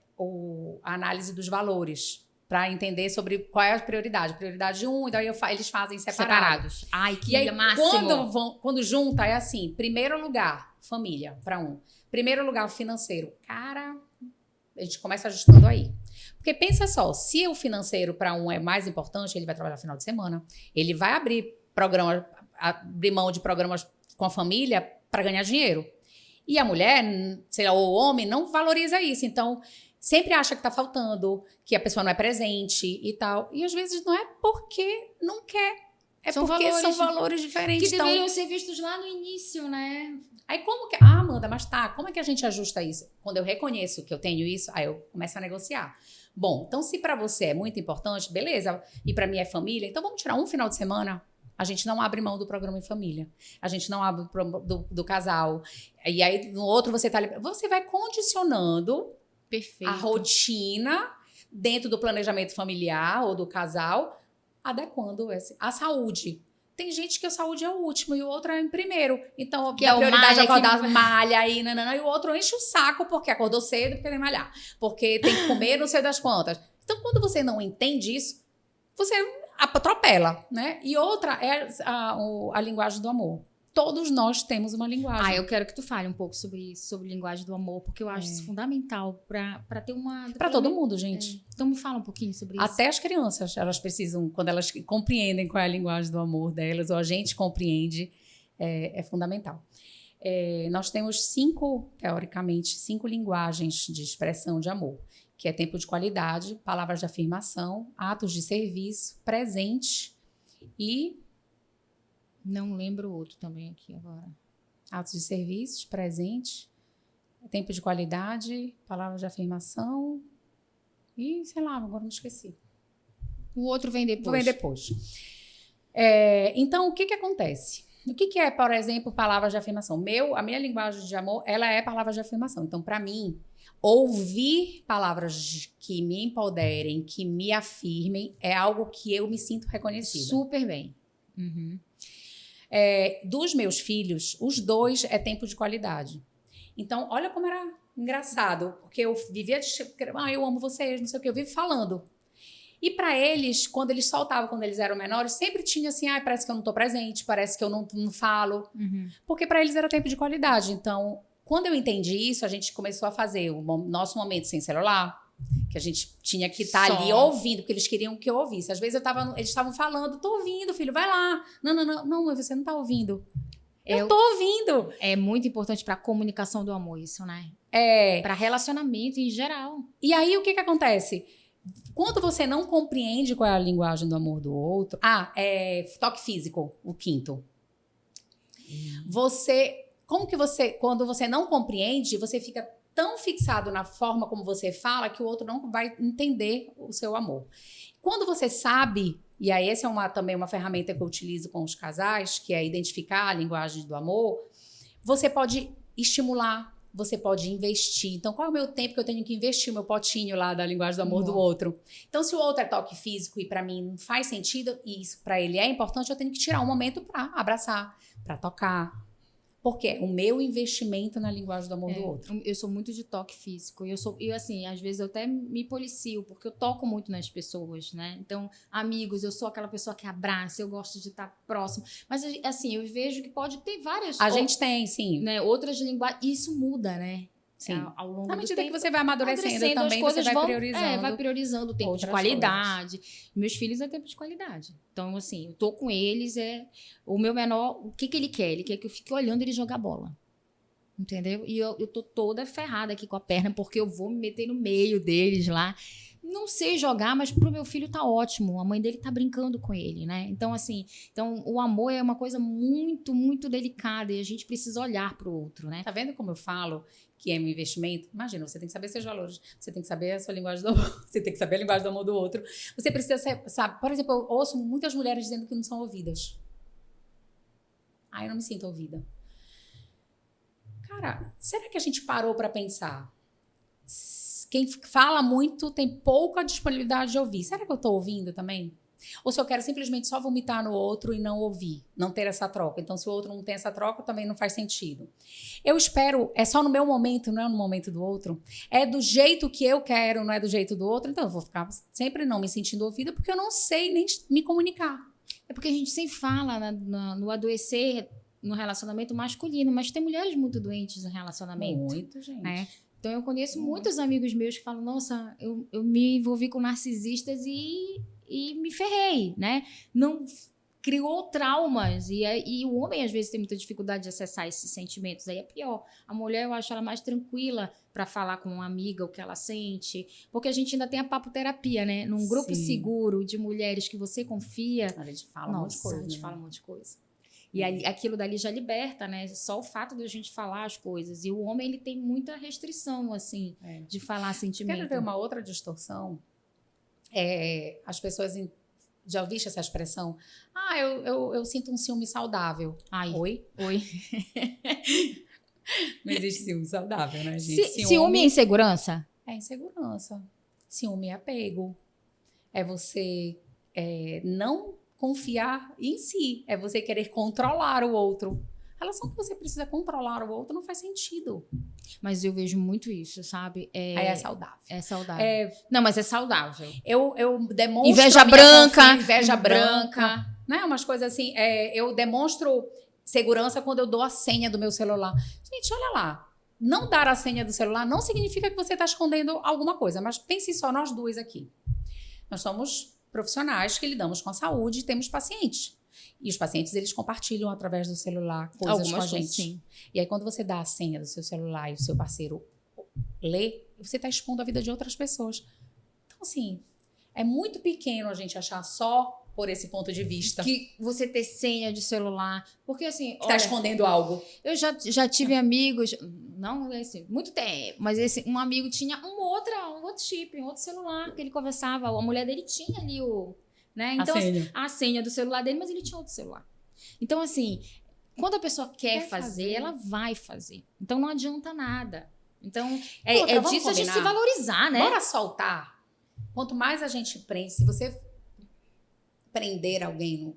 a análise dos valores, para entender sobre qual é a prioridade. Prioridade 1, e daí eles fazem separados. Ai, que e aí, máximo. Quando junta, é assim, primeiro lugar, família, para um. Primeiro lugar, financeiro. Cara, a gente começa ajustando aí. Porque pensa só, se o financeiro para um é mais importante, ele vai trabalhar no final de semana, ele vai abrir mão de programas com a família para ganhar dinheiro. E a mulher, sei lá, ou o homem, não valoriza isso. Então, sempre acha que tá faltando, que a pessoa não é presente e tal. E às vezes não é porque não quer. É porque são valores diferentes. Que deveriam ser vistos lá no início, né? Aí como que... Ah, Amanda, mas como é que a gente ajusta isso? Quando eu reconheço que eu tenho isso, aí eu começo a negociar. Bom, então se pra você é muito importante, beleza. E pra mim é família, então vamos tirar um final de semana. A gente não abre mão do programa em família. A gente não abre do casal. E aí no outro você vai condicionando... Perfeito. A rotina dentro do planejamento familiar ou do casal, adequando a saúde. Tem gente que a saúde é o último e o outro é em primeiro. Então, que a prioridade é acordar malha aí, e o outro enche o saco porque acordou cedo porque tem que malhar. Porque tem que comer não sei das quantas. Então, quando você não entende isso, você atropela, né? E outra é a linguagem do amor. todos nós temos uma linguagem. Eu quero que tu fale um pouco sobre isso, sobre linguagem do amor, porque eu acho isso fundamental para ter uma... Para todo mundo, gente. Então me fala um pouquinho sobre isso. Até as crianças, elas precisam, quando elas compreendem qual é a linguagem do amor delas, ou a gente compreende, é fundamental. Nós temos teoricamente, 5 linguagens de expressão de amor, que é tempo de qualidade, palavras de afirmação, atos de serviço, presente e... Não lembro o outro também aqui agora. Atos de serviço, presente, tempo de qualidade, palavras de afirmação e, sei lá, agora não esqueci. O outro vem depois. Vem depois. Então, o que acontece? O que é, por exemplo, palavras de afirmação? A minha linguagem de amor, ela é palavras de afirmação. Então, para mim, ouvir palavras que me empoderem, que me afirmem, é algo que eu me sinto reconhecida. Super bem. Uhum. Dos meus filhos, os 2 é tempo de qualidade. Então, olha como era engraçado, porque eu vivia eu amo vocês, não sei o que, eu vivo falando. E para eles, quando eles soltavam, quando eles eram menores, sempre tinha assim, parece que eu não tô presente, parece que eu não falo. Uhum. Porque para eles era tempo de qualidade. Então, quando eu entendi isso, a gente começou a fazer o nosso momento sem celular, que a gente tinha que estar ali ouvindo, porque eles queriam que eu ouvisse. Às vezes eles estavam falando, tô ouvindo, filho, vai lá. Não, mas você não tá ouvindo. Eu tô ouvindo. É muito importante para a comunicação do amor isso, né? Para relacionamento em geral. E aí, o que acontece? Quando você não compreende qual é a linguagem do amor do outro... toque físico, o 5º. Quando você não compreende, você fica tão fixado na forma como você fala que o outro não vai entender o seu amor. Quando você sabe, e aí essa é também uma ferramenta que eu utilizo com os casais, que é identificar a linguagem do amor, você pode estimular, você pode investir. Então, qual é o meu tempo que eu tenho que investir o meu potinho lá da linguagem do amor do outro? Então, se o outro é toque físico e para mim não faz sentido, e isso para ele é importante, eu tenho que tirar um momento para abraçar, para tocar. Porque é o meu investimento na linguagem do amor do outro. Eu sou muito de toque físico. Eu assim, às vezes eu até me policio, porque eu toco muito nas pessoas, né? Então, amigos, eu sou aquela pessoa que abraça, eu gosto de estar próximo. Mas, assim, eu vejo que pode ter várias... A gente tem, sim. Né, outras linguagens. Isso muda, né? Sim. Ao longo Na do medida tempo, que você vai amadurecendo também, você vai priorizando. Vai priorizando o tempo de qualidade. Meus filhos é tempo de qualidade. Então, assim, eu tô com eles, o meu menor, o que ele quer? Ele quer que eu fique olhando ele jogar bola. Entendeu? E eu tô toda ferrada aqui com a perna, porque eu vou me meter no meio deles lá. Não sei jogar, mas pro meu filho tá ótimo. A mãe dele tá brincando com ele, né? Então, assim, o amor é uma coisa muito, muito delicada e a gente precisa olhar pro outro, né? Tá vendo como eu falo que é um investimento? Imagina, você tem que saber seus valores, você tem que saber a sua linguagem do amor, você tem que saber a linguagem do amor do outro. Você precisa sabe? Por exemplo, eu ouço muitas mulheres dizendo que não são ouvidas. Eu não me sinto ouvida. Cara, será que a gente parou para pensar? Quem fala muito tem pouca disponibilidade de ouvir. Será que eu estou ouvindo também? Ou se eu quero simplesmente só vomitar no outro e não ouvir, não ter essa troca. Então, se o outro não tem essa troca, também não faz sentido. Eu espero, é só no meu momento, não é no momento do outro. É do jeito que eu quero, não é do jeito do outro. Então, eu vou ficar sempre não me sentindo ouvida porque eu não sei nem me comunicar. É porque a gente sempre fala no adoecer no relacionamento masculino, mas tem mulheres muito doentes no relacionamento. Muito, gente. Então, eu conheço muitos amigos meus que falam, nossa, eu me envolvi com narcisistas e me ferrei, né? Não criou traumas. E o homem, às vezes, tem muita dificuldade de acessar esses sentimentos. Aí é pior. A mulher, eu acho ela mais tranquila para falar com uma amiga o que ela sente. Porque a gente ainda tem a papoterapia, né? Num grupo seguro de mulheres que você confia. A gente fala um monte de coisa. A gente fala um monte de coisa. E aquilo dali já liberta, né? Só o fato de a gente falar as coisas. E o homem, ele tem muita restrição, assim, de falar sentimento. Quero ver uma outra distorção. As pessoas... Já ouviste essa expressão? Eu sinto um ciúme saudável. Oi? Não existe ciúme saudável, né, gente? Ciúme é insegurança? É insegurança. Ciúme é apego. É você não confiar em si. É você querer controlar o outro. A relação que você precisa controlar o outro não faz sentido. Mas eu vejo muito isso, sabe? Aí é saudável. É saudável. Não, mas é saudável. Eu demonstro inveja branca. Não é umas coisas assim. Eu demonstro segurança quando eu dou a senha do meu celular. Gente, olha lá. Não dar a senha do celular não significa que você está escondendo alguma coisa, mas pense só nós duas aqui. Nós somos profissionais que lidamos com a saúde e temos pacientes. E os pacientes, eles compartilham através do celular coisas com a gente. Sim. E aí, quando você dá a senha do seu celular e o seu parceiro lê, você está expondo a vida de outras pessoas. Então, assim, é muito pequeno a gente achar só por esse ponto de vista. Que você ter senha de celular. Porque, assim... Está escondendo algo. Eu já tive amigos... Não, assim, muito tempo. Mas um amigo tinha um outro chip, um outro celular que ele conversava. A mulher dele tinha ali né? Então, a senha do celular dele, mas ele tinha outro celular. Então, assim, quando a pessoa quer fazer, ela vai fazer. Então, não adianta nada. Então, é disso a gente se valorizar, né? Bora soltar. Quanto mais a gente prende, se você prender alguém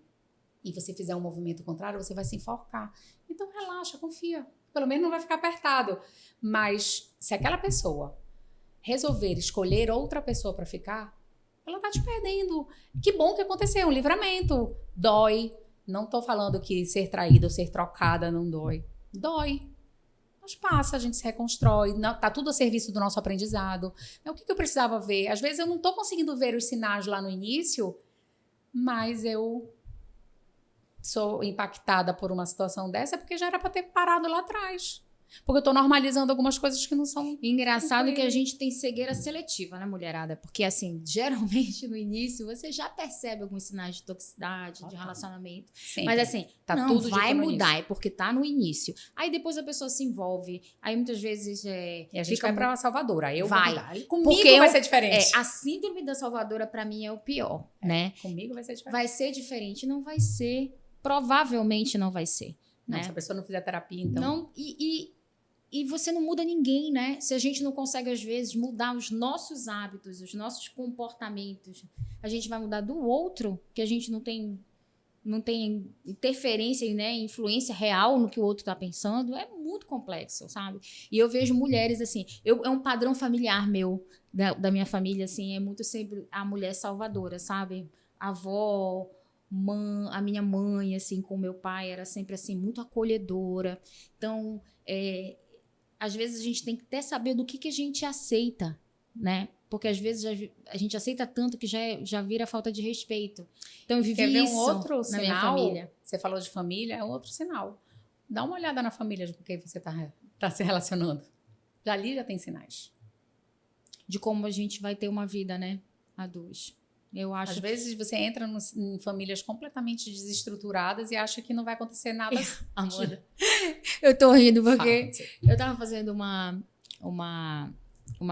e você fizer um movimento contrário, você vai se enforcar. Então, relaxa, confia. Pelo menos não vai ficar apertado. Mas, se aquela pessoa resolver escolher outra pessoa para ficar, ela tá te perdendo. Que bom que aconteceu, um livramento. Dói. Não tô falando que ser traída ou ser trocada não dói. Dói. Mas passa, a gente se reconstrói. Tá tudo a serviço do nosso aprendizado. O que eu precisava ver? Às vezes eu não tô conseguindo ver os sinais lá no início, mas eu sou impactada por uma situação dessa porque já era para ter parado lá atrás. Porque eu tô normalizando algumas coisas que não são... Engraçado que a gente tem cegueira seletiva, né, mulherada? Porque, assim, geralmente no início você já percebe alguns sinais de toxicidade, de relacionamento. Sempre. Mas, assim, não tudo vai mudar, é porque tá no início. Aí depois a pessoa se envolve, aí muitas vezes... E a gente vai pra Salvadora, aí eu vou mudar. Comigo vai ser diferente. A síndrome da Salvadora, pra mim, é o pior, né? Comigo vai ser diferente. Vai ser diferente? Não vai ser. Provavelmente não vai ser. Não, né? Se a pessoa não fizer terapia, então... Não, e você não muda ninguém, né? Se a gente não consegue, às vezes, mudar os nossos hábitos, os nossos comportamentos, a gente vai mudar do outro, que a gente não tem interferência, né, influência real no que o outro está pensando. É muito complexo, sabe? E eu vejo mulheres, assim, é um padrão familiar meu, da minha família, assim, é muito sempre a mulher salvadora, sabe? A avó... a minha mãe, assim, com o meu pai, era sempre, assim, muito acolhedora. Então, às vezes a gente tem que até saber do que a gente aceita, né? Porque às vezes a gente aceita tanto que já vira falta de respeito. Então, eu vivi isso outro na sinal, minha família. Você falou de família, é outro sinal. Dá uma olhada na família de com quem você tá se relacionando. Ali já tem sinais. De como a gente vai ter uma vida, né? A dois. Eu acho... Às vezes você entra em famílias completamente desestruturadas e acha que não vai acontecer nada. Amanda, eu tô rindo porque eu tava fazendo uma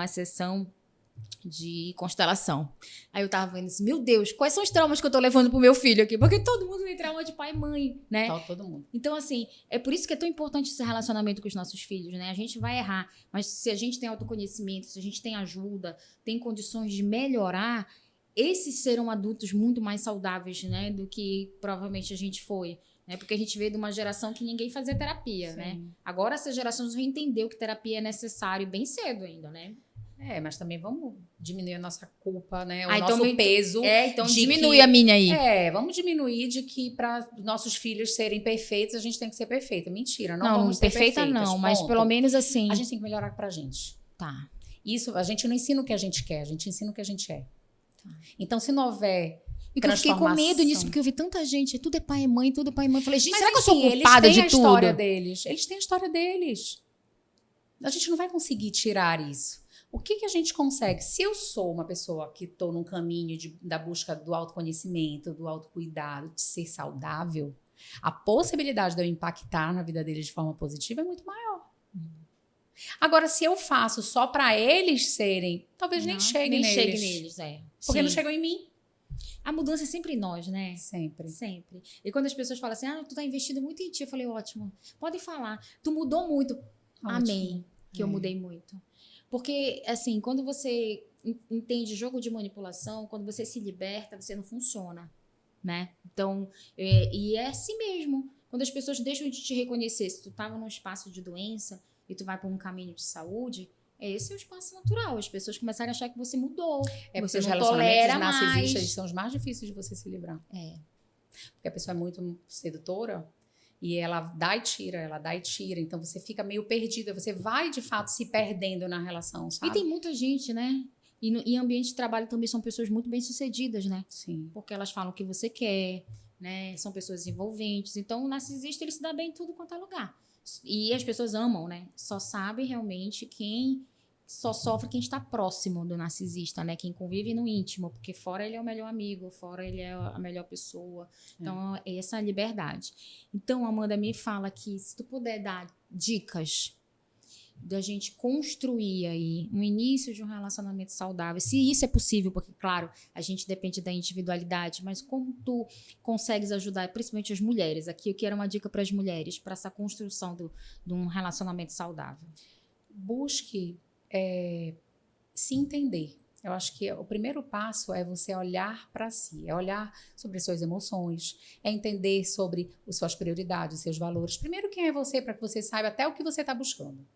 sessão de constelação. Aí eu tava vendo assim, meu Deus, quais são os traumas que eu tô levando pro meu filho aqui? Porque todo mundo tem trauma de pai e mãe, né? Todo mundo. Então, assim, é por isso que é tão importante esse relacionamento com os nossos filhos, né? A gente vai errar, mas se a gente tem autoconhecimento, se a gente tem ajuda, tem condições de melhorar, esses serão adultos muito mais saudáveis, né, do que provavelmente a gente foi, né? Porque a gente veio de uma geração que ninguém fazia terapia, né? Agora essa geração já entendeu que terapia é necessário bem cedo ainda, né? Mas também vamos diminuir a nossa culpa, né? O então nosso peso. Então diminui a minha aí. Vamos diminuir de que para nossos filhos serem perfeitos, a gente tem que ser perfeita. Mentira, não vamos ser perfeita perfeitas, não, mas pelo menos assim... A gente tem que melhorar pra gente. Tá. Isso, a gente não ensina o que a gente quer, a gente ensina o que a gente é. Então, se não houver e eu fiquei com medo nisso, porque eu vi tanta gente, tudo é pai e mãe, tudo é pai e mãe. Eu falei, gente, será que eu sou culpada de tudo? Eles têm a história deles. Eles têm a história deles. A gente não vai conseguir tirar isso. O que a gente consegue? Se eu sou uma pessoa que estou num caminho da busca do autoconhecimento, do autocuidado, de ser saudável, a possibilidade de eu impactar na vida deles de forma positiva é muito maior. Agora, se eu faço só para eles serem, talvez nem chegue neles. Porque não chegou em mim. A mudança é sempre em nós, né? Sempre. Sempre. E quando as pessoas falam assim, tu tá investindo muito em ti, eu falei, ótimo, pode falar. Tu mudou muito. Ótimo. Amém. Que eu mudei muito. Porque, assim, quando você entende jogo de manipulação, quando você se liberta, você não funciona, né? Então, e é assim mesmo. Quando as pessoas deixam de te reconhecer, se tu tava num espaço de doença e tu vai para um caminho de saúde, esse é o espaço natural. As pessoas começarem a achar que você mudou. Porque os relacionamentos narcisistas são os mais difíceis de você se livrar. Porque a pessoa é muito sedutora E ela dá e tira, ela dá e tira. Então, você fica meio perdida. Você vai, de fato, se perdendo na relação, E sabe? tem muita gente, né? E ambiente de trabalho também são pessoas muito bem-sucedidas, né? Sim. Porque elas falam o que você quer, né? São pessoas envolventes. Então, o narcisista, ele se dá bem em tudo quanto é lugar. E as pessoas amam, né? Só sabe realmente quem... Só sofre quem está próximo do narcisista, né? Quem convive no íntimo. Porque fora ele é o melhor amigo, fora ele é a melhor pessoa. Então, é essa a liberdade. Então, Amanda, me fala que se tu puder dar dicas da gente construir aí um início de um relacionamento saudável, se isso é possível, porque, claro, a gente depende da individualidade, mas como tu consegues ajudar, principalmente as mulheres, aqui eu quero uma dica para as mulheres, para essa construção de um relacionamento saudável. Busque se entender. Eu acho que o primeiro passo é você olhar para si, é olhar sobre as suas emoções, é entender sobre as suas prioridades, os seus valores. Primeiro, quem é você, para que você saiba até o que você está buscando.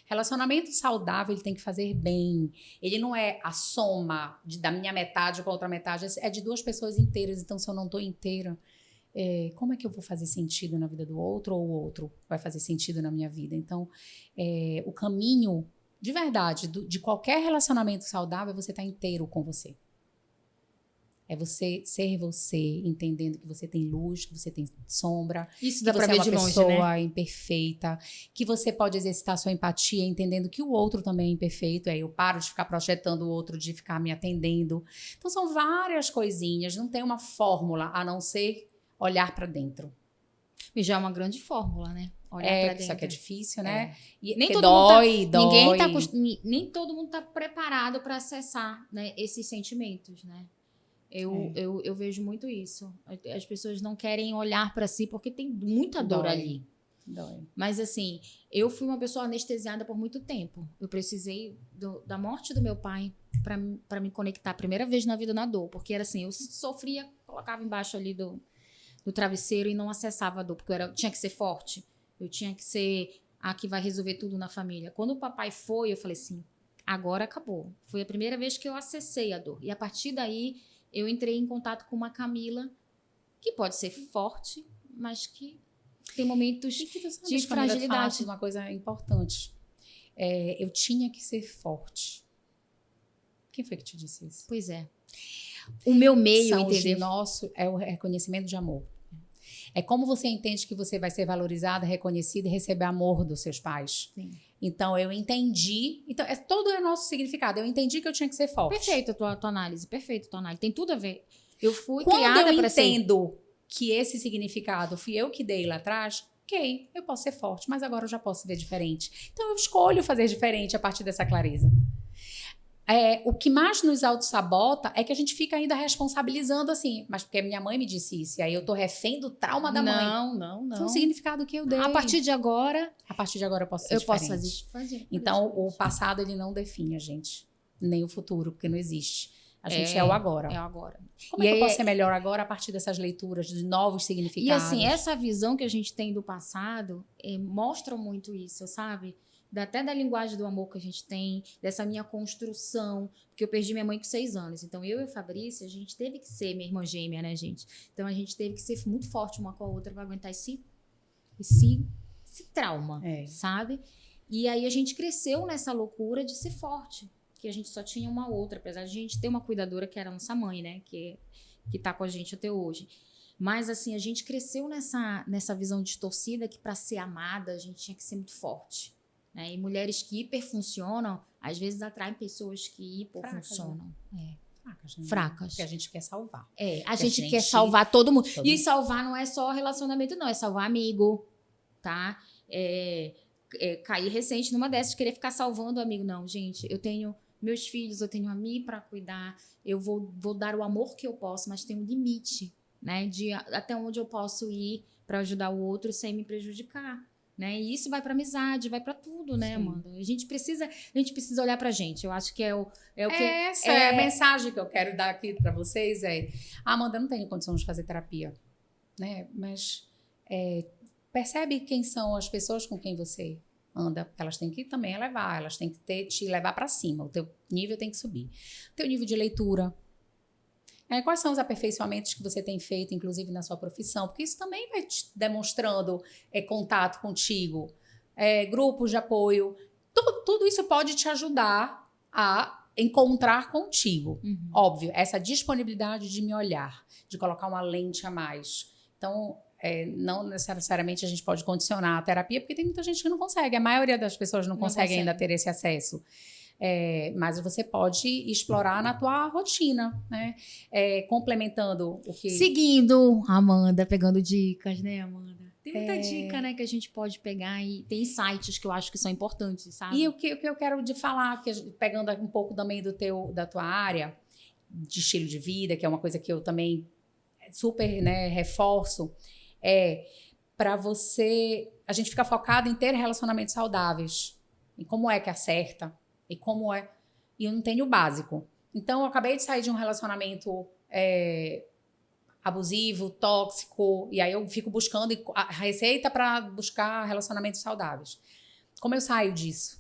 Relacionamento saudável, ele tem que fazer bem. Ele não é a soma da minha metade com a outra metade, é de duas pessoas inteiras. Então, se eu não estou inteira, como é que eu vou fazer sentido na vida do outro, ou o outro vai fazer sentido na minha vida? Então, o caminho, de verdade, de qualquer relacionamento saudável é você estar inteiro com você. É você ser você, entendendo que você tem luz, que você tem sombra, Isso que dá você pra é ver uma de longe, pessoa né? imperfeita, que você pode exercitar sua empatia, entendendo que o outro também é imperfeito. Aí eu paro de ficar projetando o outro, de ficar me atendendo. Então, são várias coisinhas, não tem uma fórmula, a não ser olhar para dentro. E já é uma grande fórmula, né? Olhar pra dentro. Só que é difícil, né? E, Nem porque todo mundo tá, dói. nem todo mundo tá preparado para acessar, né, esses sentimentos, né? Eu vejo muito isso. As pessoas não querem olhar para si porque tem muita dor ali. Dói. Mas assim, eu fui uma pessoa anestesiada por muito tempo. Eu precisei da morte do meu pai para me conectar a primeira vez na vida na dor, porque era assim, eu sofria, colocava embaixo ali do travesseiro e não acessava a dor, porque tinha que ser forte. Eu tinha que ser a que vai resolver tudo na família. Quando o papai foi, eu falei assim, agora acabou. Foi a primeira vez que eu acessei a dor. E a partir daí, eu entrei em contato com uma Camila que pode ser forte, mas que tem momentos de fragilidade. Uma coisa importante. Eu tinha que ser forte. Quem foi que te disse isso? Pois é. O meu meio, entendeu? Nosso é o reconhecimento de amor. É como você entende que você vai ser valorizada, reconhecida e receber amor dos seus pais. Sim. Então, eu entendi. Então, todo o nosso significado. Eu entendi que eu tinha que ser forte. Perfeito a tua análise. Perfeito a tua análise. Tem tudo a ver. Eu fui Quando criada para ser... eu entendo que esse significado fui eu que dei lá atrás, ok, eu posso ser forte, mas agora eu já posso ver diferente. Então, eu escolho fazer diferente a partir dessa clareza. O que mais nos autossabota é que a gente fica ainda responsabilizando assim, mas porque minha mãe me disse isso, e aí eu tô refém do trauma da mãe. Não. Foi um significado que eu dei. A partir de agora eu posso ser diferente. Posso fazer. Então, o passado, ele não define a gente, nem o futuro, porque não existe. A gente é o agora. É o agora. Como é que eu posso ser melhor agora a partir dessas leituras, de novos significados? E assim, essa visão que a gente tem do passado mostra muito isso, sabe? Até da linguagem do amor que a gente tem, dessa minha construção, porque eu perdi minha mãe com 6 anos. Então, eu e a Fabrícia, a gente teve que ser minha irmã gêmea, né, gente? Então, a gente teve que ser muito forte uma com a outra para aguentar esse trauma, sabe? E aí, a gente cresceu nessa loucura de ser forte, que a gente só tinha uma outra, apesar de a gente ter uma cuidadora que era a nossa mãe, né, que tá com a gente até hoje. Mas, assim, a gente cresceu nessa visão distorcida que para ser amada, a gente tinha que ser muito forte. Né? E mulheres que hiperfuncionam, às vezes atraem pessoas que hipofuncionam. Fracas. Porque a gente quer salvar. A gente quer salvar todo mundo. E salvar não é só relacionamento, não. É salvar amigo, tá? Caí recente numa dessas, querer ficar salvando amigo. Não, gente, eu tenho meus filhos, eu tenho a mim para cuidar. Eu vou dar o amor que eu posso, mas tem um limite, né? De até onde eu posso ir para ajudar o outro sem me prejudicar. Né? E isso vai para amizade, vai para tudo, né, Amanda? A gente precisa olhar pra gente. Eu acho que é o que... Essa é a mensagem que eu quero dar aqui para vocês. Amanda, eu não tenho condições de fazer terapia, né? Mas percebe quem são as pessoas com quem você anda, porque elas têm que também elevar, elas têm que te levar para cima, o teu nível tem que subir. O teu nível de leitura, Quais são os aperfeiçoamentos que você tem feito, inclusive na sua profissão? Porque isso também vai te demonstrando contato contigo, grupos de apoio. Tudo isso pode te ajudar a encontrar contigo. Óbvio, essa disponibilidade de me olhar, de colocar uma lente a mais. Então, não necessariamente a gente pode condicionar a terapia, porque tem muita gente que não consegue. A maioria das pessoas não consegue ainda ter esse acesso. Mas você pode explorar na tua rotina, né? Complementando o que... Seguindo, Amanda, pegando dicas, né, Amanda? Tem muita dica, né, que a gente pode pegar e tem insights que eu acho que são importantes, sabe? E o que eu quero te falar, pegando um pouco também da tua área de estilo de vida, que é uma coisa que eu também super, né, reforço, para você... A gente fica focado em ter relacionamentos saudáveis. E como é que acerta? E como é... E eu não tenho o básico. Então, eu acabei de sair de um relacionamento abusivo, tóxico, e aí eu fico buscando a receita para buscar relacionamentos saudáveis. Como eu saio disso?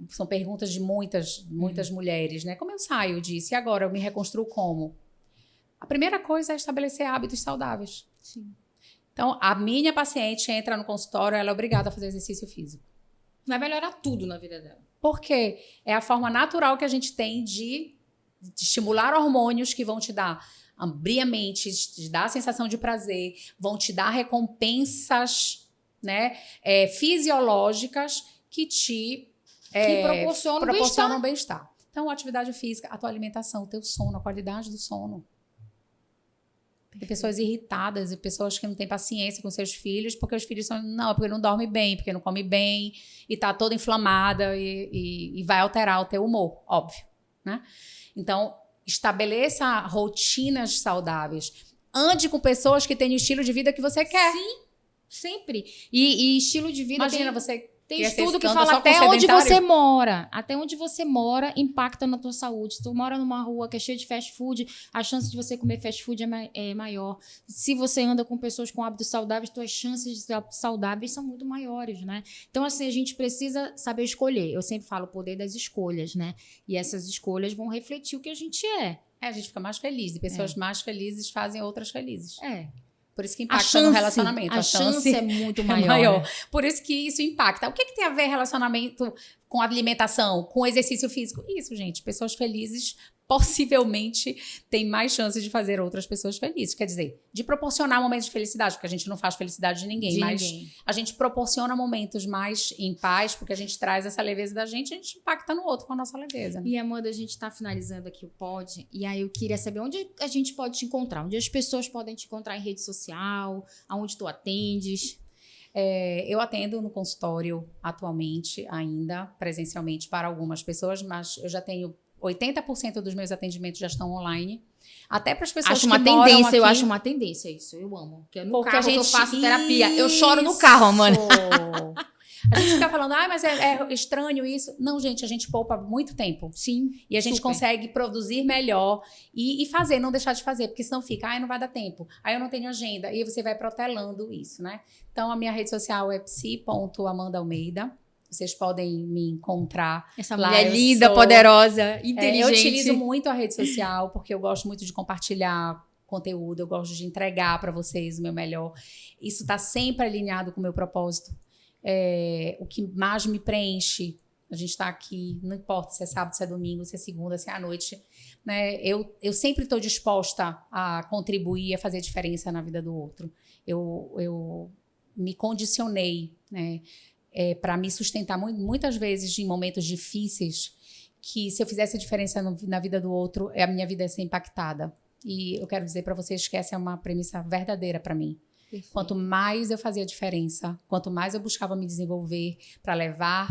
São perguntas de muitas mulheres, né? Como eu saio disso? E agora eu me reconstruo como? A primeira coisa é estabelecer hábitos saudáveis. Sim. Então, a minha paciente entra no consultório, ela é obrigada a fazer exercício físico. Vai melhorar tudo na vida dela. Porque é a forma natural que a gente tem de estimular hormônios que vão te abrir a mente, te dar a sensação de prazer, vão te dar recompensas, né, fisiológicas que te proporcionam bem-estar. Então, a atividade física, a tua alimentação, o teu sono, a qualidade do sono. Tem pessoas irritadas e pessoas que não têm paciência com seus filhos porque os filhos porque não dorme bem, porque não come bem e tá toda inflamada e vai alterar o teu humor, óbvio, né? Então, estabeleça rotinas saudáveis. Ande com pessoas que têm o estilo de vida que você quer. Sim, sempre. E estilo de vida... Imagina você... Tem estudo que fala até onde você mora. Até onde você mora impacta na tua saúde. Se tu mora numa rua que é cheia de fast food, a chance de você comer fast food é maior. Se você anda com pessoas com hábitos saudáveis, tuas chances de ter hábitos saudáveis são muito maiores, né? Então, assim, a gente precisa saber escolher. Eu sempre falo o poder das escolhas, né? E essas escolhas vão refletir o que a gente é. A gente fica mais feliz. E pessoas mais felizes fazem outras felizes. Por isso que A impacta chance, no relacionamento. A chance é muito maior. Por isso que isso impacta. O que tem a ver relacionamento com alimentação, com exercício físico? Isso, gente. Pessoas felizes possivelmente têm mais chances de fazer outras pessoas felizes. Quer dizer, de proporcionar momentos de felicidade, porque a gente não faz felicidade de ninguém, a gente proporciona momentos mais em paz, porque a gente traz essa leveza da gente e a gente impacta no outro com a nossa leveza. E, Amanda, a gente está finalizando aqui o pod, e aí eu queria saber onde a gente pode te encontrar, onde as pessoas podem te encontrar em rede social, aonde tu atendes. Eu atendo no consultório atualmente, ainda presencialmente para algumas pessoas, mas eu já tenho 80% dos meus atendimentos já estão online. Até para as pessoas que moram aqui. Eu acho uma tendência isso, eu amo. Porque no porque carro que eu faço terapia. Eu choro no carro, Amanda. A gente fica falando, mas é estranho isso. Não, gente, a gente poupa muito tempo. Sim. E a gente consegue produzir melhor e fazer, não deixar de fazer, porque senão fica, não vai dar tempo. Aí eu não tenho agenda. E você vai protelando isso, né? Então, a minha rede social é psi.amandaalmeida. Vocês podem me encontrar. Essa mulher linda, poderosa, inteligente. Eu utilizo muito a rede social, porque eu gosto muito de compartilhar conteúdo, eu gosto de entregar para vocês o meu melhor. Isso está sempre alinhado com o meu propósito. O que mais me preenche, a gente está aqui, não importa se é sábado, se é domingo, se é segunda, se é à noite, né? Eu sempre estou disposta a contribuir, a fazer diferença na vida do outro. Eu me condicionei, né? Para me sustentar muitas vezes em momentos difíceis, que se eu fizesse a diferença na vida do outro, a minha vida ia ser impactada. E eu quero dizer para vocês que essa é uma premissa verdadeira para mim. Perfeito. Quanto mais eu fazia diferença, quanto mais eu buscava me desenvolver para levar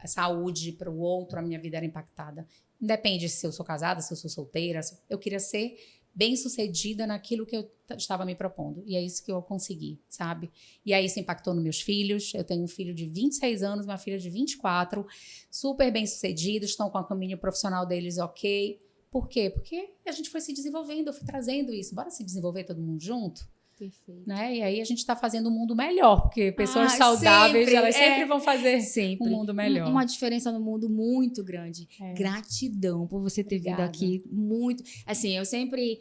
a saúde para o outro, a minha vida era impactada. Independe se eu sou casada, se eu sou solteira, eu queria ser bem-sucedida naquilo que eu estava me propondo. E é isso que eu consegui, sabe? E aí isso impactou nos meus filhos. Eu tenho um filho de 26 anos, uma filha de 24, super bem-sucedidos, estão com o caminho profissional deles ok. Por quê? Porque a gente foi se desenvolvendo, eu fui trazendo isso. Bora se desenvolver todo mundo junto? Perfeito. Né? E aí a gente está fazendo um mundo melhor, porque pessoas saudáveis, sempre, elas sempre vão fazer um mundo melhor. Uma diferença no mundo muito grande. Gratidão por você ter vindo aqui. Muito. Assim, eu sempre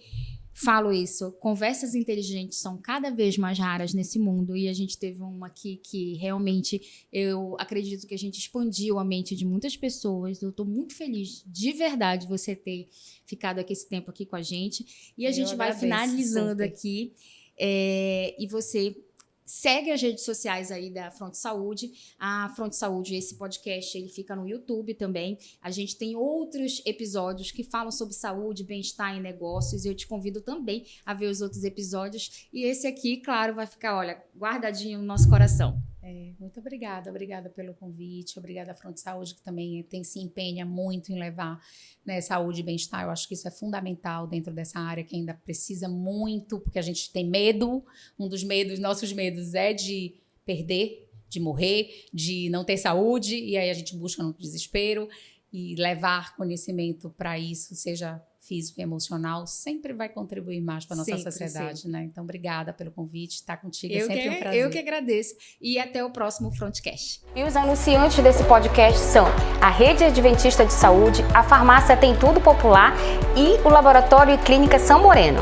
falo isso, conversas inteligentes são cada vez mais raras nesse mundo e a gente teve uma aqui que realmente eu acredito que a gente expandiu a mente de muitas pessoas. Eu estou muito feliz, de verdade, você ter ficado aqui esse tempo aqui com a gente. E a gente vai finalizando aqui e você... Segue as redes sociais aí da Fronte Saúde. A Fronte Saúde, esse podcast, ele fica no YouTube também. A gente tem outros episódios que falam sobre saúde, bem-estar e negócios. Eu te convido também a ver os outros episódios. E esse aqui, claro, vai ficar, olha, guardadinho no nosso coração. Muito obrigada pelo convite, obrigada à Fronte Saúde, que também se empenha muito em levar, né, saúde e bem-estar. Eu acho que isso é fundamental dentro dessa área que ainda precisa muito, porque a gente tem medo, nossos medos é de perder, de morrer, de não ter saúde, e aí a gente busca no desespero, e levar conhecimento para isso, seja físico e emocional, sempre vai contribuir mais para a nossa sociedade, né? Então, obrigada pelo convite, estar contigo é sempre um prazer. Eu que agradeço. E até o próximo Frontcast. E os anunciantes desse podcast são a Rede Adventista de Saúde, a Farmácia Tem Tudo Popular e o Laboratório e Clínica São Moreno.